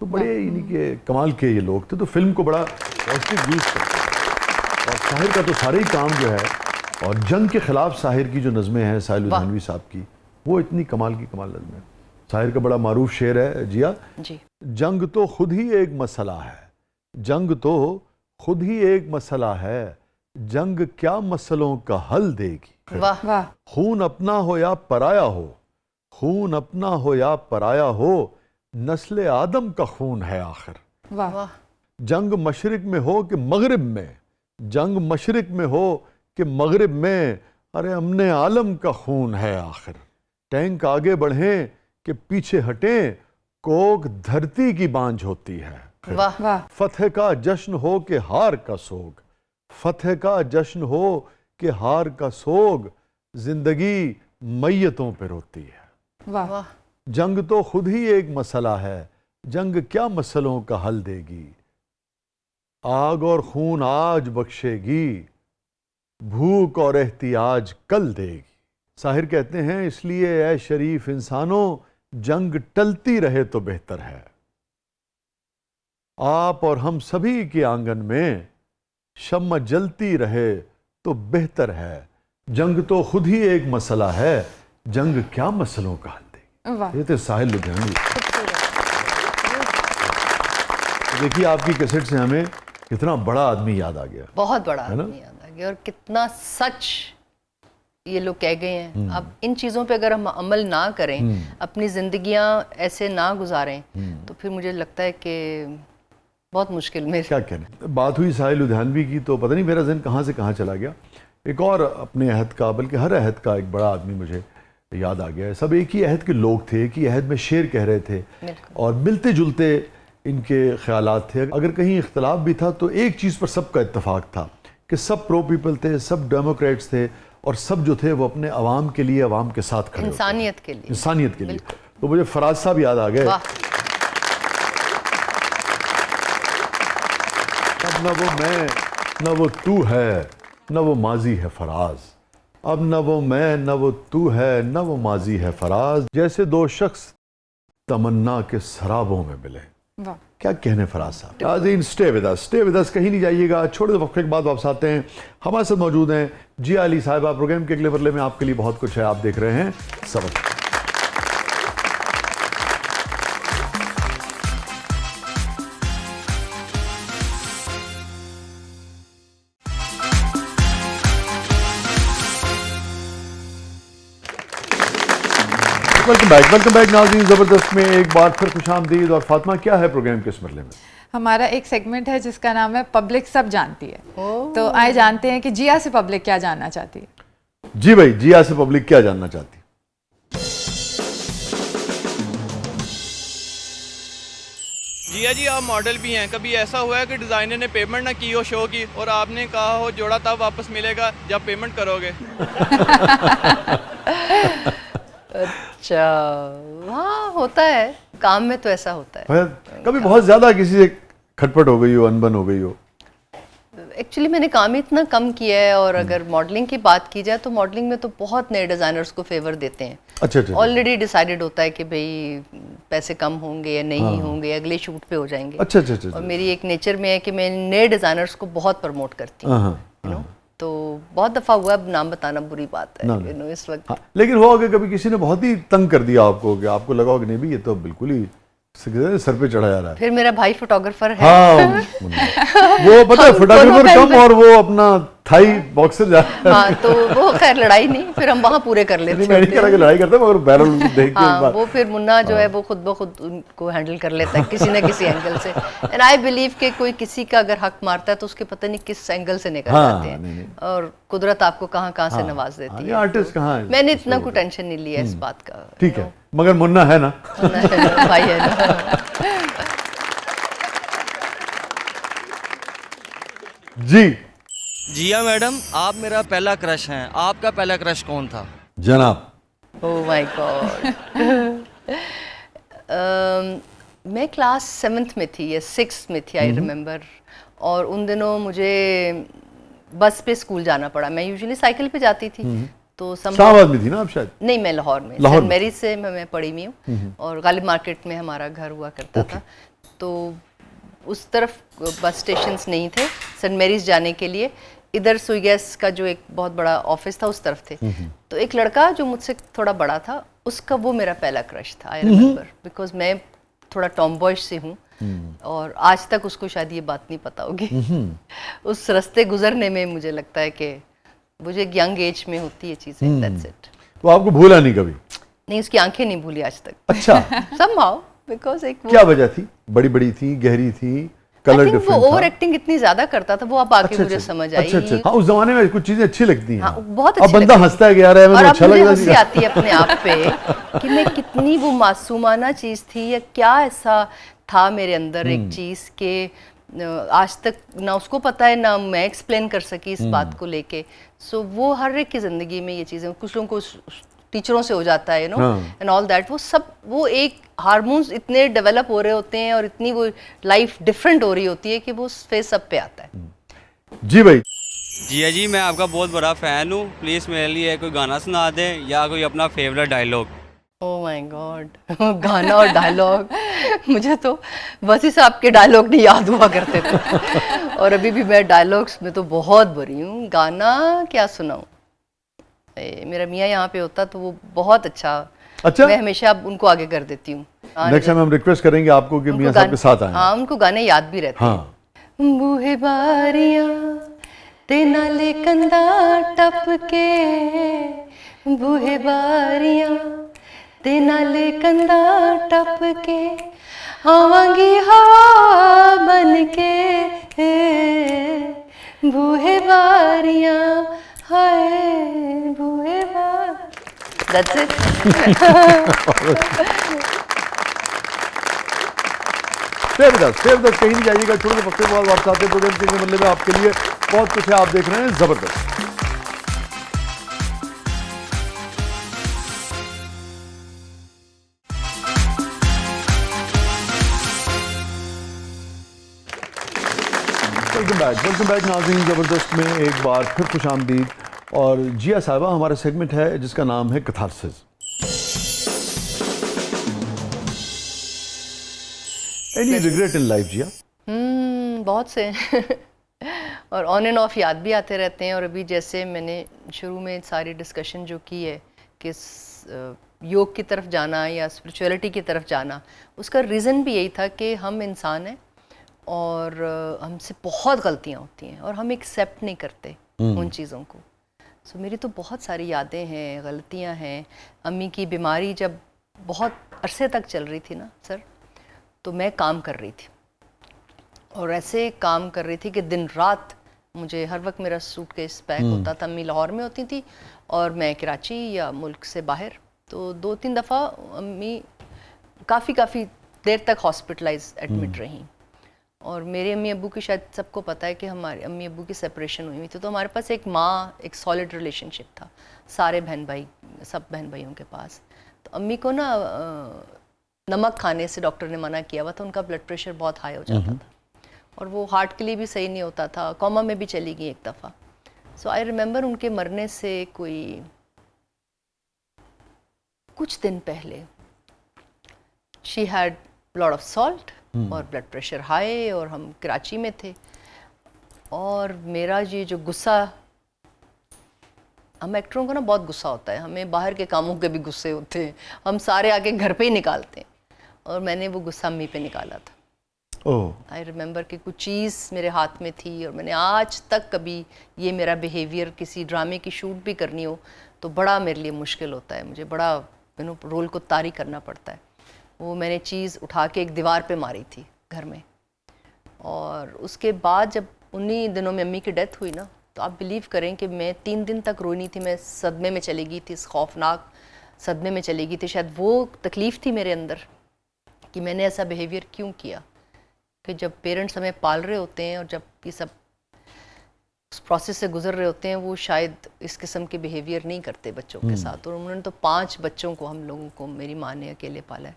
तो बड़े यानी कि कमाल के ये लोग थे, तो फिल्म को बड़ा पॉजिटिव यूज करते हैं। और साहिर का तो सारे ही काम जो है, और जंग के खिलाफ साहिर की जो नज़में हैं साहिर लुधियानवी साहब की, वो इतनी कमाल की कमाल नज़में हैं। साहिर का बड़ा मारूफ शेर है जिया जी, जंग तो खुद ही एक मसला है, जंग तो खुद ही एक मसला है, जंग क्या मसलों का हल देगी। वाह। खून अपना हो या पराया हो, खून अपना हो या पराया हो, नस्ल आदम का खून है आखिर। वाह। जंग मशरिक में हो कि मगरिब में, जंग मशरिक में हो कि मगरिब में, अरे अमने आलम का खून है आखिर। टैंक आगे बढ़ें कि पीछे हटें, कोक धरती की बांझ होती है। वाह। फतह का जश्न हो कि हार का सोग, फतह का जश्न हो कि हार का सोग, जिंदगी मैयतों पे रोती है। वाह। जंग तो खुद ही एक मसला है, जंग क्या मसलों का हल देगी। आग और खून आज बख्शेगी, भूख और एहतियाज कल देगी। साहिर कहते हैं, इसलिए ऐ शरीफ इंसानों, जंग टलती रहे तो बेहतर है। आप और हम सभी के आंगन में शम्मा जलती रहे तो बेहतर है। जंग तो खुद ही एक मसला है, जंग क्या मसलों का हल देगी। ये तो साहिर लुधियानवी। देखिए, आपकी कैसेट से हमें कितना बड़ा आदमी याद आ गया, बहुत बड़ा आदमी याद आ गया, और कितना सच ये लोग कह गए हैं। अब इन चीज़ों पे अगर हम अमल ना करें, अपनी जिंदगियां ऐसे ना गुजारें, तो फिर मुझे लगता है कि बहुत मुश्किल में। क्या कहने, बात हुई साहिर लुधियानवी की, तो पता नहीं मेरा ज़हन कहाँ से कहाँ चला गया। एक और अपने अहद का, बल्कि हर अहद का एक बड़ा आदमी मुझे याद आ गया है। सब एक ही अहद के लोग थे, एक ही अहद में शेर कह रहे थे, और मिलते जुलते इनके ख्यालात थे। अगर कहीं इख्तलाफ भी था तो एक चीज़ पर सबका इत्तेफाक था कि सब प्रो पीपल थे, सब डेमोक्रेट्स थे, और सब जो थे वो अपने अवाम के लिए, अवाम के साथ खड़े, इंसानियत के लिए, इंसानियत के लिए। तो मुझे फराज साहब याद आ गए। अब न वो मैं, न वो तू है, न वो माजी है फराज। अब न वो मैं, न वो तू है, न वो माजी है फराज। जैसे दो शख्स तमन्ना के सराबों में मिले, वाह। क्या कहने फराज साहब। नाज़रीन स्टे विद अस, कहीं नहीं जाइएगा, छोटे से वक्फे के बाद वापस आते हैं। हमारे साथ मौजूद हैं जिया अली साहिबा। प्रोग्राम के अगले मरले में आपके लिए बहुत कुछ है, आप देख रहे हैं सबक। वेलकम बैक नाज़रीन, ज़बरदस्त में एक बार फिर खुशामदीद। और फातिमा, क्या है प्रोग्राम के इस मरले में? हमारा एक सेगमेंट है जिसका नाम है पब्लिक सब जानती है। तो आए जानते हैं कि जिया से पब्लिक क्या जानना चाहती है। जी भाई, जिया से पब्लिक क्या जानना चाहती है? जिया जी, आप मॉडल भी हैं, कभी ऐसा हुआ है कि डिज़ाइनर ने पेमेंट ना की हो शो की और आपने कहा हो जोड़ा तब वापस मिलेगा जब पेमेंट करोगे? अच्छा, हाँ होता है, काम में तो ऐसा होता है। फिर कभी बहुत ज्यादा किसी से खटपट हो गई हो, अनबन हो गई हो? एक्चुअली मैंने काम ही इतना कम किया है, और अगर मॉडलिंग की बात की जाए तो मॉडलिंग में तो बहुत नए डिज़ाइनर्स को फेवर देते हैं। अच्छा। ऑलरेडी डिसाइडेड होता है कि भाई पैसे कम होंगे या नहीं होंगे, अगले शूट पे हो जाएंगे। अच्छा। और मेरी एक नेचर में है कि मैं नए डिज़ाइनर्स को बहुत प्रमोट करती हूँ, you know? तो बहुत दफ़ा हुआ, अब नाम बताना बुरी बात है you know, इस वक्त। लेकिन हुआ कि कभी किसी ने बहुत ही तंग कर दिया आपको, कि आपको लगा कि नहीं भी ये तो बिल्कुल ही सर पे चढ़ा जा रहा है? फिर मेरा भाई फोटोग्राफर है। हाँ, वो पता है फोटोग्राफर कम और वो अपना थाई बॉक्सर जा रहा है। हाँ, तो वो खैर लड़ाई नहीं, फिर हम वहाँ पूरे कर लेते हैं। मैं नहीं कह रहा कि लड़ाई करते, मगर बैरल देख के हाँ, एक बार वो फिर मुन्ना जो है वो खुद ब खुद उनको हैंडल कर लेता है किसी न किसी एंगल से। एंड आई बिलीव कि कोई किसी का अगर हक मारता है तो उसके पता नहीं किस एंगल से निकल जाते हैं, और कुदरत आपको कहाँ से नवाज देती है। आर्टिस्ट कहाँ है? मैंने इतना कोई टेंशन नहीं लिया इस बात का। ठीक है, मगर मुन्ना है ना? भाई है ना। जी जिया मैडम, आप मेरा पहला क्रश हैं। आपका पहला क्रश कौन था? जनाब। ओह माय गॉड। मैं क्लास 7th में थी या 6th में थी, आई रिमेम्बर। और उन दिनों मुझे बस पे स्कूल जाना पड़ा। मैं यूजुअली साइकिल पे जाती थी, तो इस्लामाबाद में थी ना आप शायद? नहीं, मैं लाहौर में, सेंट मैरीज से मैं पढ़ी हुई हूँ, और गालिब मार्केट में हमारा घर हुआ करता था। तो उस तरफ बस स्टेशंस नहीं थे सेंट मैरीज जाने के लिए। इधर सुई गैस का जो एक बहुत बड़ा ऑफिस था उस तरफ थे। तो एक लड़का जो मुझसे थोड़ा बड़ा था, उसका वो मेरा पहला क्रश था, आई रिमेम्बर, बिकॉज मैं थोड़ा टॉमबॉयश से हूँ, और आज तक उसको शायद ये बात नहीं पता होगी। उस रास्ते गुजरने में मुझे लगता है कि मुझे एक यंग एज में होती है चीज़ें, दैट्स इट। तो आपको भूला नहीं कभी? नहीं, उसकी आंखें नहीं भूली आज तक। अच्छा। somehow, because एक क्या वजह थी? बड़ी बड़ी थी, गहरी थी, कलर डिफरेंट था? वो ओवर एक्टिंग इतनी ज्यादा करता था, वो अब आके मुझे समझ आई। अच्छा। हाँ, उस जमाने में कुछ चीजें अच्छी लगती हैं। हाँ, बहुत अच्छी अब बंदा हंसता है कि यार और अच्छा लग मुझे रहा हंसी आती है अपने आप पे कि मैं कितनी वो मासूमाना चीज थी, या क्या ऐसा था मेरे अंदर एक चीज के आज तक ना उसको पता है ना मैं एक्सप्लेन कर सकी इस बात को लेके। सो वो हर एक की जिंदगी में ये चीजें, कुछ लोगों को टीचरों से हो जाता है, you know, and all that. वो सब, वो एक हार्मोन्स इतने डेवलप हो रहे होते हैं और इतनी वो लाइफ डिफरेंट हो रही होती है कि वो फेस सब पे आता है। जी भाई। जिया जी, मैं आपका बहुत बड़ा फ़ैन हूँ। प्लीज़ मेरे लिए कोई गाना सुना दें या कोई अपना favourite dialogue. Oh my God. गाना और डायलॉग, मुझे तो वसी साहब के डायलॉग नहीं याद हुआ करते थे, और अभी भी मैं डायलॉग्स में तो बहुत बुरी हूँ। गाना क्या सुनाऊँ? मेरा मियाँ यहाँ पे होता तो वो बहुत अच्छा, मैं हमेशा उनको आगे कर देती हूँ। नेक्स्ट टाइम हम रिक्वेस्ट करेंगे आपको कि मियाँ साहब के साथ आएं। हाँ, उनको गाने याद भी रहते हैं। बूहे बारियां ते नाले कंधा टप के, बूहे बारियां ते नाले कंधा टप के, आवांगी हवा बन के, बूहे बारियां हाय बूहे बार। That's it. कहीं नहीं जाइएगा, छोटे से वक्त के बाद वापस आते हैं प्रोग्राम के मतलब में आपके लिए बहुत कुछ है। आप देख रहे हैं जबरदस्त। वेलकम बैक नाज़रीन, ज़बरदस्त में एक बार फिर खुशामदीद। और जिया साहिबा, हमारा सेगमेंट है जिसका नाम है catharsis. Any regret in life Zia? बहुत से और ऑन एंड ऑफ याद भी आते रहते हैं। और अभी जैसे मैंने शुरू में सारी डिस्कशन जो की है कि योग की तरफ जाना या स्पिरिचुअलिटी की तरफ जाना, उसका रीज़न भी यही था कि हम इंसान हैं और हमसे बहुत गलतियाँ होती हैं और हम एक्सेप्ट नहीं करते उन चीज़ों को। सो मेरी तो बहुत सारी यादें हैं, गलतियाँ हैं। अम्मी की बीमारी जब बहुत अरसे तक चल रही थी ना सर, तो मैं काम कर रही थी और ऐसे काम कर रही थी कि दिन रात मुझे हर वक्त मेरा सूटकेस पैक होता था। अम्मी लाहौर में होती थी और मैं कराची या मुल्क से बाहर। तो 2-3 दफ़ा अम्मी काफ़ी देर तक हॉस्पिटलाइज एडमिट रहीं। और मेरे अम्मी अब्बू की शायद सबको पता है कि हमारे अम्मी अब्बू की सेपरेशन हुई थी, तो हमारे पास एक माँ, एक सॉलिड रिलेशनशिप था सारे बहन भाई, सब बहन भाइयों के पास। तो अम्मी को ना नमक खाने से डॉक्टर ने मना किया हुआ था, उनका ब्लड प्रेशर बहुत हाई हो जाता था और वो हार्ट के लिए भी सही नहीं होता था, कोमा में भी चली गई एक दफ़ा। सो आई रिमेंबर उनके मरने से कोई कुछ दिन पहले she had lot of salt और ब्लड प्रेशर हाई और हम कराची में थे। और मेरा ये जो गुस्सा, हम एक्टरों को ना बहुत गुस्सा होता है, हमें बाहर के कामों के भी गुस्से होते हैं, हम सारे आके घर पे ही निकालते हैं। और मैंने वो गुस्सा अम्मी पे निकाला था। आई रिमेंबर कि कुछ चीज़ मेरे हाथ में थी और मैंने आज तक कभी ये मेरा बिहेवियर किसी ड्रामे की शूट भी करनी हो तो बड़ा मेरे लिए मुश्किल होता है, मुझे बड़ा रोल को तारी करना पड़ता है। वो मैंने चीज़ उठा के एक दीवार पे मारी थी घर में। और उसके बाद जब उन्हीं दिनों में अम्मी की डेथ हुई ना, तो आप बिलीव करें कि मैं 3 दिन तक रोई नहीं थी। मैं सदमे में चली गई थी, इस खौफनाक सदमे में चली गई थी। शायद वो तकलीफ़ थी मेरे अंदर कि मैंने ऐसा बिहेवियर क्यों किया। कि जब पेरेंट्स हमें पाल रहे होते हैं और जब ये सब उस प्रोसेस से गुजर रहे होते हैं, वो शायद इस किस्म के बिहेवियर नहीं करते बच्चों के साथ। और उन्होंने तो 5 बच्चों को, हम लोगों को, मेरी माँ ने अकेले पाला है।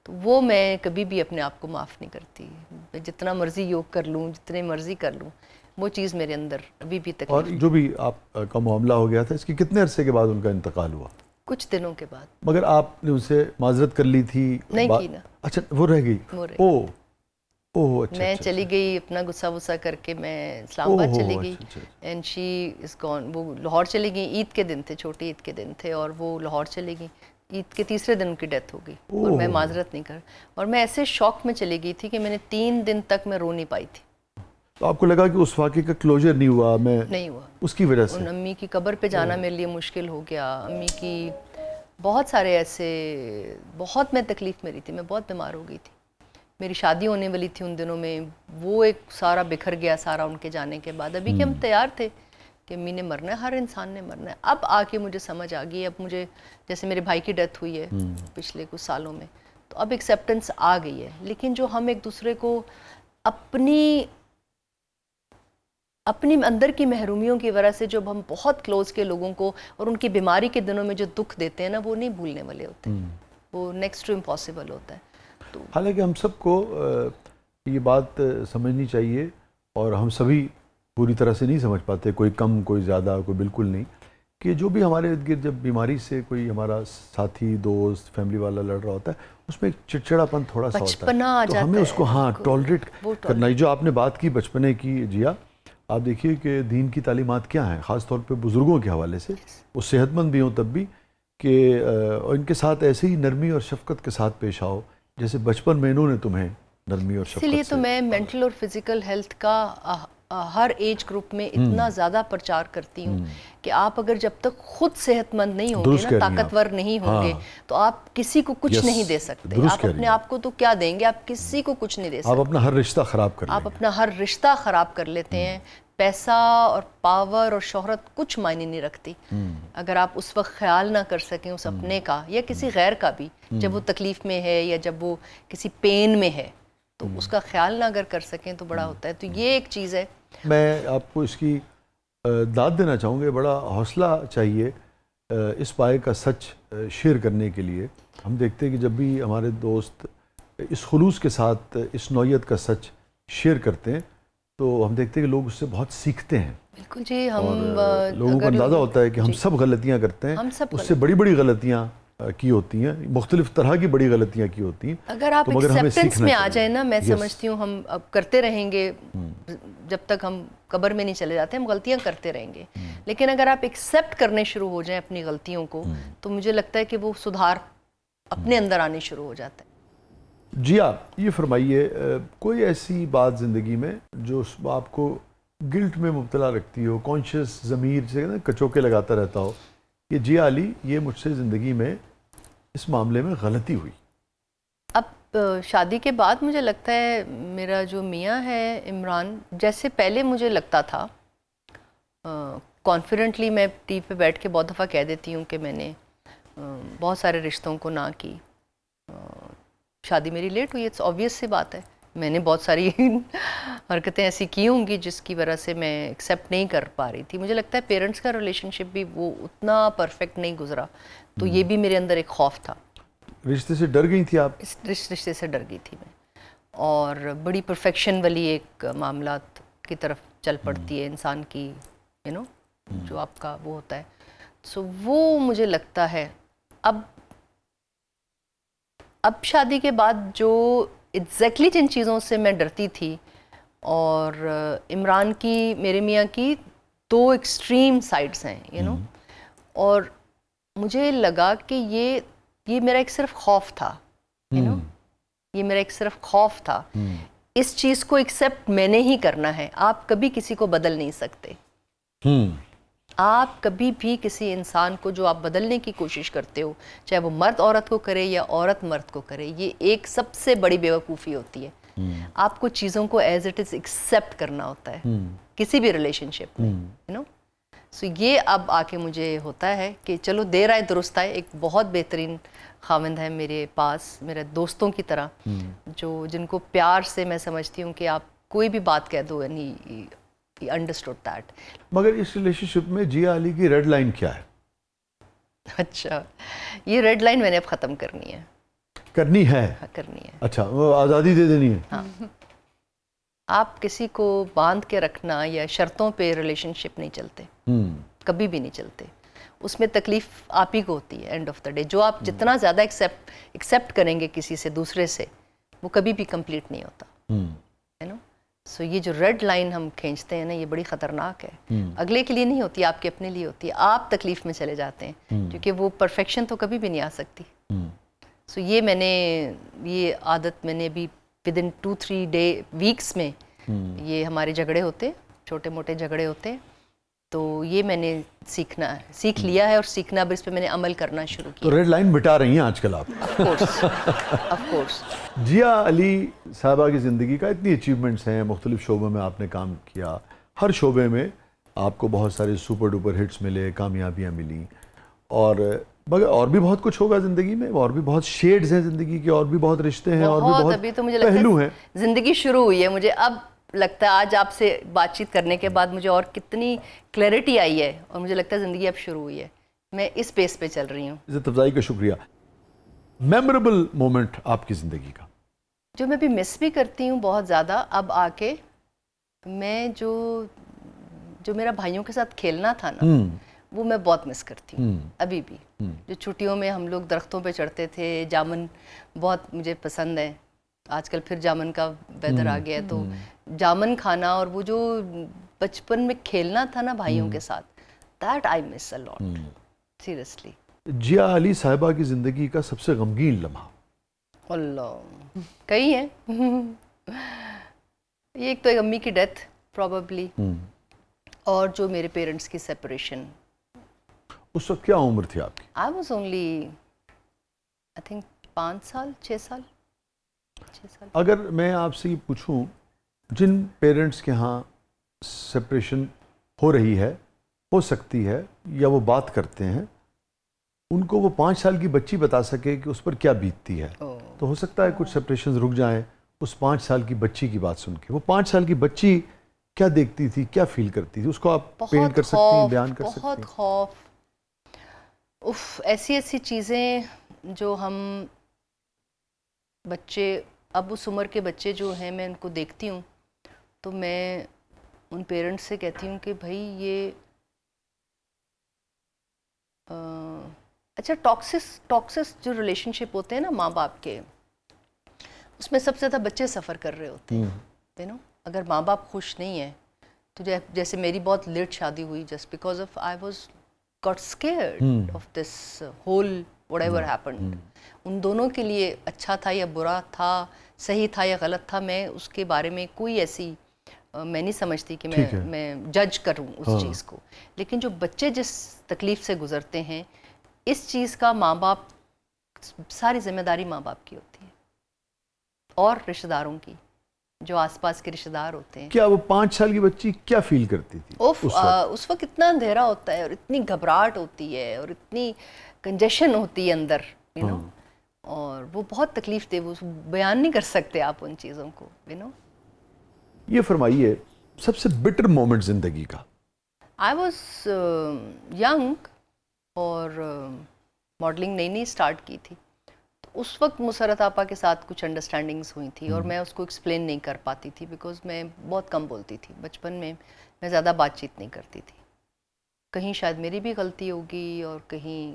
तो वो मैं कभी भी अपने आप को माफ़ नहीं करती। मैं जितना मर्ज़ी योग कर लूँ, जितने मर्ज़ी कर लूँ, वो चीज़ मेरे अंदर अभी भी तकलीफ। और जो भी आपका मामला हो गया था, इसके कितने अरसे के बाद उनका इंतकाल हुआ? कुछ दिनों के बाद। मगर आपने उनसे माजरत कर ली थी? नहीं की ना। अच्छा, वो रह गई। ओह, अच्छा, मैं अच्छा, चली गई अपना गुस्सा वुस्सा करके, मैं इस्लामाबाद चली गई अच्छा। And she is gone. वो लाहौर चली गई, ईद के दिन थे, छोटी ईद के दिन थे, और वो लाहौर चली गई। ईद के तीसरे दिन उनकी डेथ हो गई और मैं माजरत नहीं कर। और मैं ऐसे शॉक में चली गई थी कि मैंने 3 दिन तक मैं रो नहीं पाई थी। तो आपको लगा कि उस वाक़े का क्लोजर नहीं हुआ? नहीं हुआ उसकी वजह से। उन अम्मी की कब्र पे जाना मेरे लिए मुश्किल हो गया। अम्मी की बहुत सारे ऐसे, बहुत मैं तकलीफ़ में रही थी, मैं बहुत बीमार हो गई थी। मेरी शादी होने वाली थी उन दिनों में, वो एक सारा बिखर गया सारा उनके जाने के बाद। अभी कि हम तैयार थे कि अम्मी ने मरना है, हर इंसान ने मरना है। अब आके मुझे समझ आ गई, अब मुझे, जैसे मेरे भाई की डेथ हुई है पिछले कुछ सालों में, तो अब एक्सेप्टेंस आ गई है। लेकिन जो हम एक दूसरे को अपनी अंदर की महरूमियों की वजह से, जब हम बहुत क्लोज के लोगों को और उनकी बीमारी के दिनों में जो दुख देते हैं ना, वो नहीं भूलने वाले होते, वो नेक्स्ट टू इम्पॉसिबल होता है। तो हालांकि हम सबको ये बात समझनी चाहिए, और हम सभी पूरी तरह से नहीं समझ पाते, कोई कम, कोई ज़्यादा, कोई बिल्कुल नहीं, कि जो भी हमारे इर्द गिर्द जब बीमारी से कोई हमारा साथी, दोस्त, फैमिली वाला लड़ रहा होता है, उसमें एक चिड़चिड़ापन थोड़ा सा होता है, तो हमें उसको टॉलरेट करना है। जो आपने बात की बचपने की जिया, आप देखिए कि दीन की तालीमात क्या हैं, ख़ास तौर पे बुज़ुर्गों के हवाले से, वो सेहतमंद भी हों तब भी, कि और इनके साथ ऐसे ही नरमी और शफ़क़त के साथ पेश आओ जैसे बचपन में इन्होंने तुम्हें नरमी और शफ़क़त से। इसलिए तो मैं मेंटल और फिज़िकल हेल्थ का हर एज ग्रुप में इतना ज़्यादा प्रचार करती हूँ कि आप अगर जब तक खुद सेहतमंद नहीं होंगे ना, ताकतवर नहीं होंगे, तो आप किसी को कुछ नहीं दे सकते। आप अपने आप को तो क्या देंगे, आप किसी को कुछ नहीं दे सकते। आप अपना हर रिश्ता ख़राब कर आप अपना हर रिश्ता ख़राब कर लेते हैं। पैसा और पावर और शोहरत कुछ मायने नहीं रखती अगर आप उस वक्त ख्याल ना कर सकें उस अपने का या किसी गैर का भी, जब वो तकलीफ़ में है या जब वो किसी पेन में है, तो उसका ख्याल ना अगर कर सकें तो बड़ा होता है। तो ये एक चीज़ है। मैं आपको इसकी दाद देना चाहूँगा, बड़ा हौसला चाहिए इस पाए का सच शेयर करने के लिए। हम देखते हैं कि जब भी हमारे दोस्त इस खुलूस के साथ इस नौयत का सच शेयर करते हैं, तो हम देखते हैं कि लोग उससे बहुत सीखते हैं। बिल्कुल जी, हम लोगों को अंदाज़ा होता है कि हम सब गलतियाँ करते हैं, उससे बड़ी बड़ी गलतियाँ की होती हैं, मुख्तलिफ तरह की बड़ी गलतियाँ की होती हैं। अगर आप तो मगर हमें एक्सेप्टेंस सीखना में आ चाहिए। जाए ना, मैं Yes. समझती हूँ हम अब करते रहेंगे जब तक हम कब्र में नहीं चले जाते, हम गलतियाँ करते रहेंगे। लेकिन अगर आप एक्सेप्ट करने शुरू हो जाएं अपनी गलतियों को, तो मुझे लगता है कि वो सुधार अपने अंदर आने शुरू हो जाता है। जी आप ये फरमाइए, कोई ऐसी बात ज़िंदगी में जो आपको गिल्ट में मुब्तला रखती हो, कॉन्शियस ज़मीर से ना कचोके लगाता रहता हो कि जी अली, ये मुझसे ज़िंदगी में इस मामले में गलती हुई? अब शादी के बाद मुझे लगता है मेरा जो मियाँ है इमरान, जैसे पहले मुझे लगता था, कॉन्फिडेंटली मैं टीवी पे बैठ के बहुत दफ़ा कह देती हूँ कि मैंने बहुत सारे रिश्तों को ना की। शादी मेरी लेट हुई, इट्स ऑब्वियस सी बात है। मैंने बहुत सारी हरकतें ऐसी की होंगी जिसकी वजह से मैं एक्सेप्ट नहीं कर पा रही थी। मुझे लगता है पेरेंट्स का रिलेशनशिप भी वो उतना परफेक्ट नहीं गुजरा, तो ये भी मेरे अंदर एक खौफ था। रिश्ते से डर गई थी आप? इस रिश्ते से डर गई थी मैं, और बड़ी परफेक्शन वाली एक मामलात की तरफ चल पड़ती है इंसान की, यू नो, जो आपका वो होता है। सो वो मुझे लगता है अब शादी के बाद जो एग्जैक्टली जिन चीज़ों से मैं डरती थी, और इमरान की, मेरे मियाँ की दो एक्सट्रीम साइड्स हैं, यू नो, और मुझे लगा कि ये मेरा एक सिर्फ खौफ था, यू नो, ये मेरा एक सिर्फ खौफ था। इस चीज़ को एक्सेप्ट मैंने ही करना है। आप कभी किसी को बदल नहीं सकते। आप कभी भी किसी इंसान को जो आप बदलने की कोशिश करते हो, चाहे वो मर्द औरत को करे या औरत मर्द को करे, ये एक सबसे बड़ी बेवकूफ़ी होती है। आपको चीज़ों को एज इट इज़ एक्सेप्ट करना होता है किसी भी रिलेशनशिप में, यू नो। सो ये अब आके मुझे होता है कि चलो देर आए दुरुस्त आए। एक बहुत बेहतरीन खाविंद है मेरे पास, मेरे दोस्तों की तरह, जो जिनको प्यार से मैं समझती हूँ कि आप कोई भी बात कह दो, यानी he understood that. मगर इस रिलेशनशिप में जिया अली की रेड लाइन क्या है? अच्छा, ये रेड लाइन मैंने अब ख़त्म करनी है। करनी है? हाँ, करनी है। अच्छा, वो आज़ादी दे देनी है? हाँ। आप किसी को बांध के रखना या शर्तों पे रिलेशनशिप नहीं चलते, कभी भी नहीं चलते। उसमें तकलीफ आप ही को होती है एंड ऑफ द डे। जो आप जितना ज़्यादा एक्सेप्ट करेंगे किसी से, दूसरे से, वो कभी भी कंप्लीट नहीं होता, है ना। सो ये जो रेड लाइन हम खींचते हैं ना, ये बड़ी ख़तरनाक है। अगले के लिए नहीं होती, आपके अपने लिए होती है। आप तकलीफ़ में चले जाते हैं, क्योंकि वो परफेक्शन तो कभी भी नहीं आ सकती। सो ये आदत मैंने भी विद इन 2-3 वीक्स में, ये हमारे झगड़े होते, छोटे मोटे झगड़े होते, तो ये मैंने सीख लिया है, और सीखना अब इस पे मैंने अमल करना शुरू किया। तो रेड लाइन मिटा रही हैं आजकल आप? Of course. जिया अली साहबा की ज़िंदगी का इतनी अचीवमेंट्स हैं, मुख्तलिफ शोबों में आपने काम किया, हर शोबे में आपको बहुत सारे सुपर डुपर हिट्स मिले, कामयाबियाँ मिली, और मगर और भी बहुत कुछ होगा ज़िंदगी में, और भी बहुत शेड्स हैं ज़िंदगी के, और भी बहुत रिश्ते हैं, और भी बहुत अभी तो मुझे लगता है ज़िंदगी शुरू हुई है। मुझे अब लगता है आज आपसे बातचीत करने के बाद मुझे और कितनी क्लैरिटी आई है, और मुझे लगता है ज़िंदगी अब शुरू हुई है। मैं इस पेस पे चल रही हूँ। इज़्ज़त अफ़ज़ाई का शुक्रिया। मेमोरेबल मोमेंट आपकी ज़िंदगी का जो मैं भी मिस भी करती हूँ बहुत ज़्यादा अब आके, मैं जो मेरा भाइयों के साथ खेलना था ना, वो मैं बहुत मिस करती हूँ अभी भी। जो छुट्टियों में हम लोग दरख्तों पे चढ़ते थे, जामुन बहुत मुझे पसंद है। आजकल फिर जामुन का वेदर आ गया है, तो जामुन खाना और वो जो बचपन में खेलना था ना भाइयों के साथ, that I miss a lot, seriously. Zia Ali Sahiba की ज़िंदगी का सबसे गमगीन लम्हा? अल्लाह, कई है। ये एक तो एक अम्मी की डेथ प्रॉबेबली, और जो मेरे पेरेंट्स की सेपरेशन। उस वक्त क्या उम्र थी आपकी? I was only I think 5 साल 6 साल। अगर मैं आपसे ये पूछूं, जिन पेरेंट्स के यहाँ सेपरेशन हो रही है, हो सकती है, या वो बात करते हैं, उनको वो 5 साल की बच्ची बता सके कि उस पर क्या बीतती है, तो हो सकता है कुछ सेपरेशन रुक जाएं उस 5 साल की बच्ची की बात सुन के। वो 5 साल की बच्ची क्या देखती थी, क्या फील करती थी, उसको आप पेंट कर सकती हैं, बयान कर सकती हैं? बहुत खौफ, उफ, ऐसी चीज़ें जो हम बच्चे, अब उस उम्र के बच्चे जो हैं, मैं उनको देखती हूँ तो मैं उन पेरेंट्स से कहती हूँ कि भाई ये अच्छा, टॉक्सिस जो रिलेशनशिप होते हैं ना माँ बाप के, उसमें सबसे ज़्यादा बच्चे सफ़र कर रहे होते हैं, यू नो। अगर माँ बाप खुश नहीं है तो जैसे मेरी बहुत लेट शादी हुई, just because of I was got scared of this whole whatever happened. उन दोनों के लिए अच्छा था या बुरा था, सही था या गलत था, मैं उसके बारे में कोई ऐसी मैं नहीं समझती कि मैं जज करूं उस चीज़ को। लेकिन जो बच्चे जिस तकलीफ़ से गुजरते हैं, इस चीज़ का माँ बाप, सारी जिम्मेदारी माँ बाप की होती है और रिश्तेदारों की, जो आसपास के रिश्तेदार होते हैं। क्या वो 5 साल की बच्ची क्या फील करती थी उस वक्त इतना अंधेरा होता है और इतनी घबराहट होती है और इतनी कंजेशन होती है अंदर, यू नो, और वो बहुत तकलीफ दे, वो बयान नहीं कर सकते आप उन चीज़ों को, यू नो। ये फरमाइए सबसे बिटर मोमेंट जिंदगी का। आई वॉज यंग और मॉडलिंग नई नई स्टार्ट की थी, तो उस वक्त मुसरत आपा के साथ कुछ अंडरस्टैंडिंग्स हुई थी और मैं उसको एक्सप्लेन नहीं कर पाती थी, बिकॉज मैं बहुत कम बोलती थी। बचपन में मैं ज़्यादा बातचीत नहीं करती थी। कहीं शायद मेरी भी गलती होगी और कहीं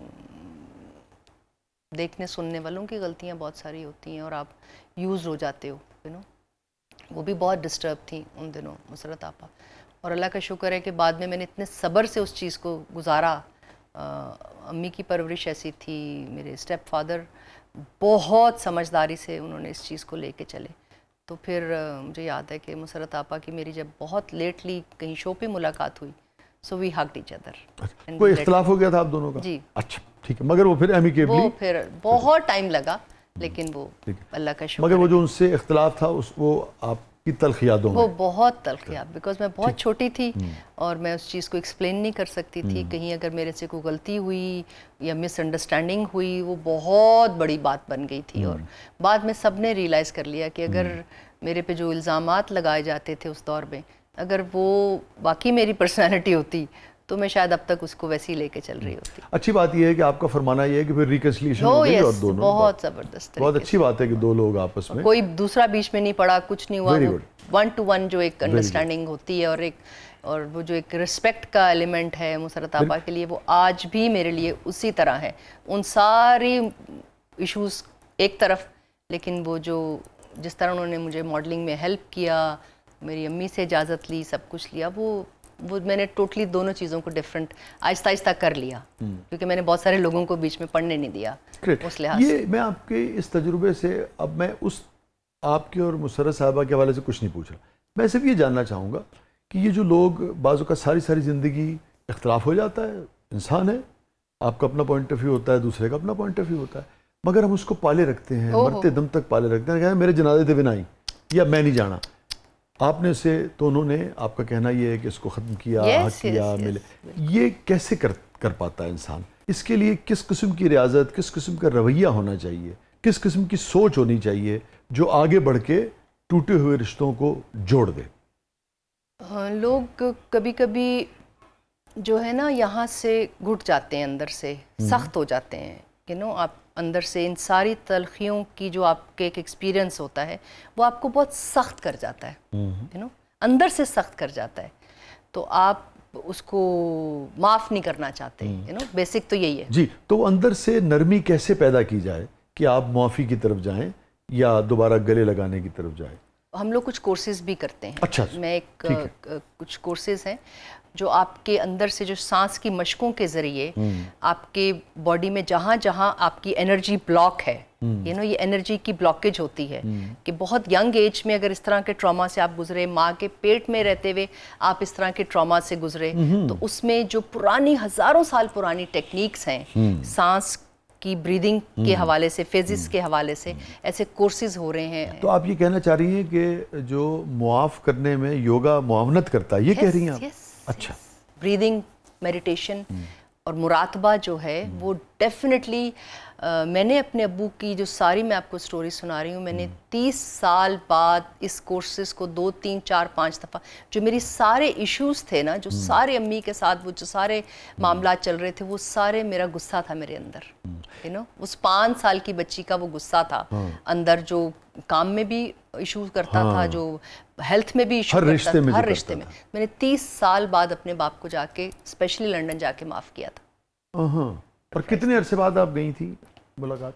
देखने सुनने वालों की गलतियाँ बहुत सारी होती हैं और आप यूज़ हो जाते हो, यू नो। वो भी बहुत डिस्टर्ब थी उन दिनों मुसरत आपा, और अल्लाह का शुक्र है कि बाद में मैंने इतने सब्र से उस चीज़ को गुजारा। अम्मी की परवरिश ऐसी थी, मेरे स्टेप फादर बहुत समझदारी से उन्होंने इस चीज़ को लेके चले। तो फिर मुझे याद है कि मुसरत आपा की मेरी जब बहुत लेटली कहीं शो पे मुलाकात हुई, so we hugged each other. कोई इख्तलाफ हो गया था आप दोनों का? जी। अच्छा, ठीक है। मगर वो फिर एमिकेबली, वो फिर बहुत टाइम लगा, लेकिन वो अल्लाह का शुक्र। मगर वो जो उनसे इख्तलाफ था वो आपकी तल्ख यादों में? वो बहुत तल्ख याद, बिकॉज मैं बहुत छोटी थी और मैं उस चीज़ को एक्सप्लेन नहीं कर सकती थी। कहीं अगर मेरे से कोई गलती हुई या मिसअंडरस्टैंडिंग हुई, वो बहुत बड़ी बात बन गई थी। और बाद में सब ने रियलाइज़ कर लिया कि अगर मेरे पे जो इल्ज़ामात लगाए जाते थे उस दौर में, अगर वो वाकई मेरी पर्सनैलिटी होती तो मैं शायद अब तक उसको वैसे ही लेके चल रही होती। अच्छी बात यह है कि आपका फरमाना यह है कि फिर रिकन्सिलिएशन हो गई और दोनों बहुत ज़बरदस्त, बहुत अच्छी बात है कि दो लोग आपस में, कोई दूसरा बीच में नहीं पड़ा, कुछ नहीं हुआ। 1 to 1 जो एक अंडरस्टैंडिंग होती है और वो जो एक रिस्पेक्ट का एलिमेंट है मुसरत आपा के लिए, वो आज भी मेरे लिए उसी तरह है। उन सारी इश्यूज एक तरफ, लेकिन वो जो जिस तरह उन्होंने मुझे मॉडलिंग में हेल्प किया, मेरी अम्मी से इजाज़त ली, सब कुछ लिया, वो मैंने टोटली दोनों चीज़ों को डिफरेंट आहिस्ता आहिस्ता कर लिया, क्योंकि मैंने बहुत सारे लोगों को बीच में पढ़ने नहीं दिया उस लिहाज से। ये मैं आपके इस तजुर्बे से, अब मैं उस आपके और मुसर्रत साहबा के हवाले से कुछ नहीं पूछ रहा, मैं सिर्फ ये जानना चाहूँगा कि ये जो लोग बाज़ों का सारी ज़िंदगी इख्तलाफ हो जाता है, इंसान है, आपका अपना पॉइंट ऑफ व्यू होता है, दूसरे का अपना पॉइंट ऑफ व्यू होता है, मगर हम उसको पाले रखते हैं, मरते दम तक पाले रखते हैं। क्या मेरे जनाजे थे भी नहीं, या मैं नहीं जाना, आपने से तो उन्होंने आपका कहना ये है कि इसको ख़त्म किया, हक किया, मिले। ये कैसे कर पाता है इंसान? इसके लिए किस किस्म की रियाजत, किस किस्म का रवैया होना चाहिए, किस किस्म की सोच होनी चाहिए जो आगे बढ़ के टूटे हुए रिश्तों को जोड़ दे? लोग कभी कभी जो है ना, यहाँ से घुट जाते हैं, अंदर से सख्त हो जाते हैं, यू नो। आप अंदर से इन सारी तलखियों की जो आपके एक एक्सपीरियंस होता है, वो आपको बहुत सख्त कर जाता है, यू नो, अंदर से सख्त कर जाता है। तो आप उसको माफ़ नहीं करना चाहते, यू नो, बेसिक तो यही है। जी, तो अंदर से नरमी कैसे पैदा की जाए कि आप माफ़ी की तरफ जाएं या दोबारा गले लगाने की तरफ जाएं? हम लोग कुछ कोर्सेज भी करते हैं। अच्छा, मैं कुछ कोर्सेज हैं जो आपके अंदर से जो सांस की मशकों के ज़रिए आपके बॉडी में जहाँ जहाँ आपकी एनर्जी ब्लॉक है, यू नो, ये एनर्जी की ब्लॉकेज होती है कि बहुत यंग एज में अगर इस तरह के ट्रॉमा से आप गुजरे, माँ के पेट में रहते हुए आप इस तरह के ट्रॉमा से गुजरे, तो उसमें जो पुरानी हज़ारों साल पुरानी टेक्निक्स हैं, सांस की ब्रीदिंग के हवाले से, फिजिक्स के हवाले से ऐसे कोर्सेज हो रहे हैं। तो आप ये कहना चाह रही हैं कि जो मुआफ़ करने में योगा मुआवनत करता है, ये कह रही हैं आप? अच्छा, ब्रीदिंग, मेडिटेशन और मुरातबा जो है वो डेफिनेटली मैंने अपने अब्बू की जो सारी मैं आपको स्टोरी सुना रही हूँ, मैंने 30 साल बाद इस कोर्सेज को 2, 3, 4, 5 दफ़ा, जो मेरी सारे इश्यूज थे ना, जो सारे अम्मी के साथ वो जो सारे मामला चल रहे थे, वो सारे मेरा गुस्सा था मेरे अंदर, यू नो, उस 5 साल की बच्ची का वो गुस्सा था अंदर, जो काम में भी इशू करता था, जो हेल्थ में भी इशू करता था, हर रिश्ते में। मैंने 30 साल बाद अपने बाप को जाके, स्पेशली लंदन जाके माफ़ किया था। और कितने अरसे बाद आप गई थी मुलाकात?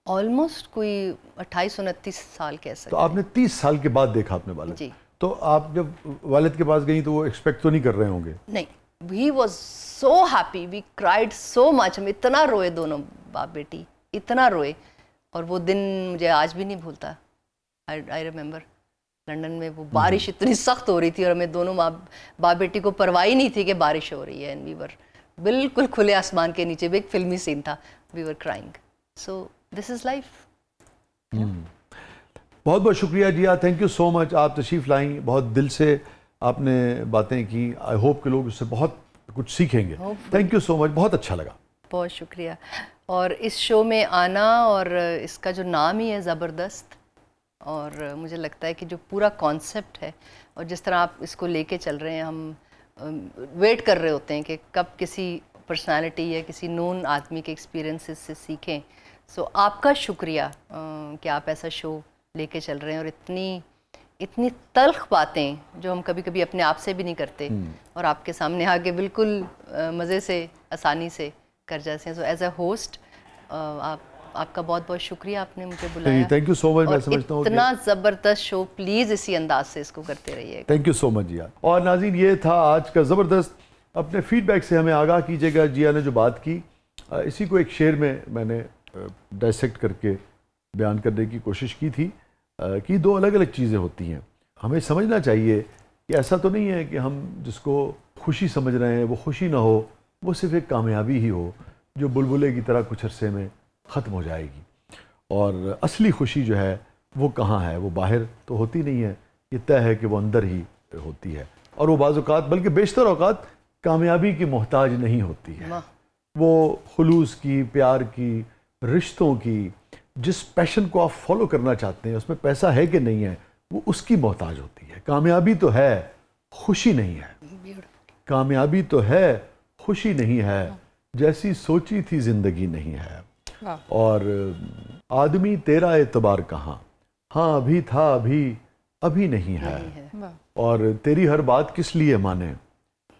ऑलमोस्ट कोई 28-29 साल कह तो सकते आपने 30 साल के बाद देखा अपने वालिद? जी। तो आप जब वालिद के पास गई तो वो एक्सपेक्ट तो नहीं कर रहे होंगे? नहीं, he was so happy, we cried so much, हम इतना रोए दोनों बाप बेटी, इतना रोए। और वो दिन मुझे आज भी नहीं भूलता। आई रिमेम्बर लंदन में वो बारिश इतनी सख्त हो रही थी और हमें दोनों बाप बेटी को परवाह ही नहीं थी कि बारिश हो रही है, एंड वी वर बिल्कुल खुले आसमान के नीचे भी, एक फिल्मी सीन था, we were crying. So this is life. बहुत बहुत शुक्रिया Jiya, thank you so much. आप तशरीफ़ लाई, बहुत दिल से आपने बातें की। आई होप कि लोग उससे बहुत कुछ सीखेंगे। थैंक यू सो मच, बहुत अच्छा लगा। बहुत शुक्रिया। और इस शो में आना, और इसका जो नाम ही है ज़बरदस्त, और मुझे लगता है कि जो पूरा कॉन्सेप्ट है और जिस तरह आप इसको लेके चल रहे हैं, हम वेट कर रहे होते हैं कि कब किसी पर्सनालिटी या किसी नोन आदमी के एक्सपीरियंसेस से सीखें। सो आपका शुक्रिया कि आप ऐसा शो लेके चल रहे हैं, और इतनी तल्ख बातें जो हम कभी कभी अपने आप से भी नहीं करते, और आपके सामने आके बिल्कुल मज़े से, आसानी से कर जाते हैं। सो एज अ होस्ट आपका बहुत बहुत शुक्रिया, आपने मुझे बुलाया। Thank you so much. मैं और समझता हूँ इतना ज़बरदस्त शो, प्लीज़ इसी अंदाज से इसको करते रहिए। थैंक यू सो मच जिया। और नाज़रीन, ये था आज का ज़बरदस्त। अपने फीडबैक से हमें आगाह कीजिएगा। जिया ने जो बात की, इसी को एक शेर में मैंने डाइसेक्ट करके बयान करने की कोशिश की थी कि दो अलग अलग चीज़ें होती हैं। हमें समझना चाहिए कि ऐसा तो नहीं है कि हम जिसको खुशी समझ रहे हैं वो खुशी ना हो, वो सिर्फ एक कामयाबी ही हो जो बुलबुले की तरह कुछ अरसे में ख़त्म हो जाएगी। और असली खुशी जो है वो कहाँ है? वो बाहर तो होती नहीं है, ये तय है कि वो अंदर ही होती है। और वो बाज़ औक़ात, बल्कि बेशतर औक़ात, कामयाबी की मोहताज नहीं होती है। वो खुलूस की, प्यार की, रिश्तों की, जिस पैशन को आप फॉलो करना चाहते हैं उसमें पैसा है कि नहीं है, वो उसकी मोहताज होती है। कामयाबी तो है, खुशी नहीं है। कामयाबी तो है, खुशी नहीं है, जैसी सोची थी ज़िंदगी नहीं है। और आदमी तेरा एतबार कहाँ, हाँ अभी था अभी नहीं है। और तेरी हर बात किस लिए माने,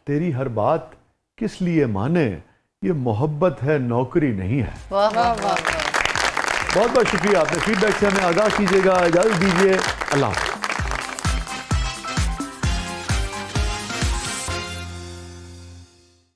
तेरी हर बात किस लिए माने, ये मोहब्बत है नौकरी नहीं है। वाह वाह वाह। बहुत बहुत शुक्रिया। आपने फीडबैक से हमें आगाह कीजिएगा। इजाज़त दीजिए। अल्लाह हाफ़िज़।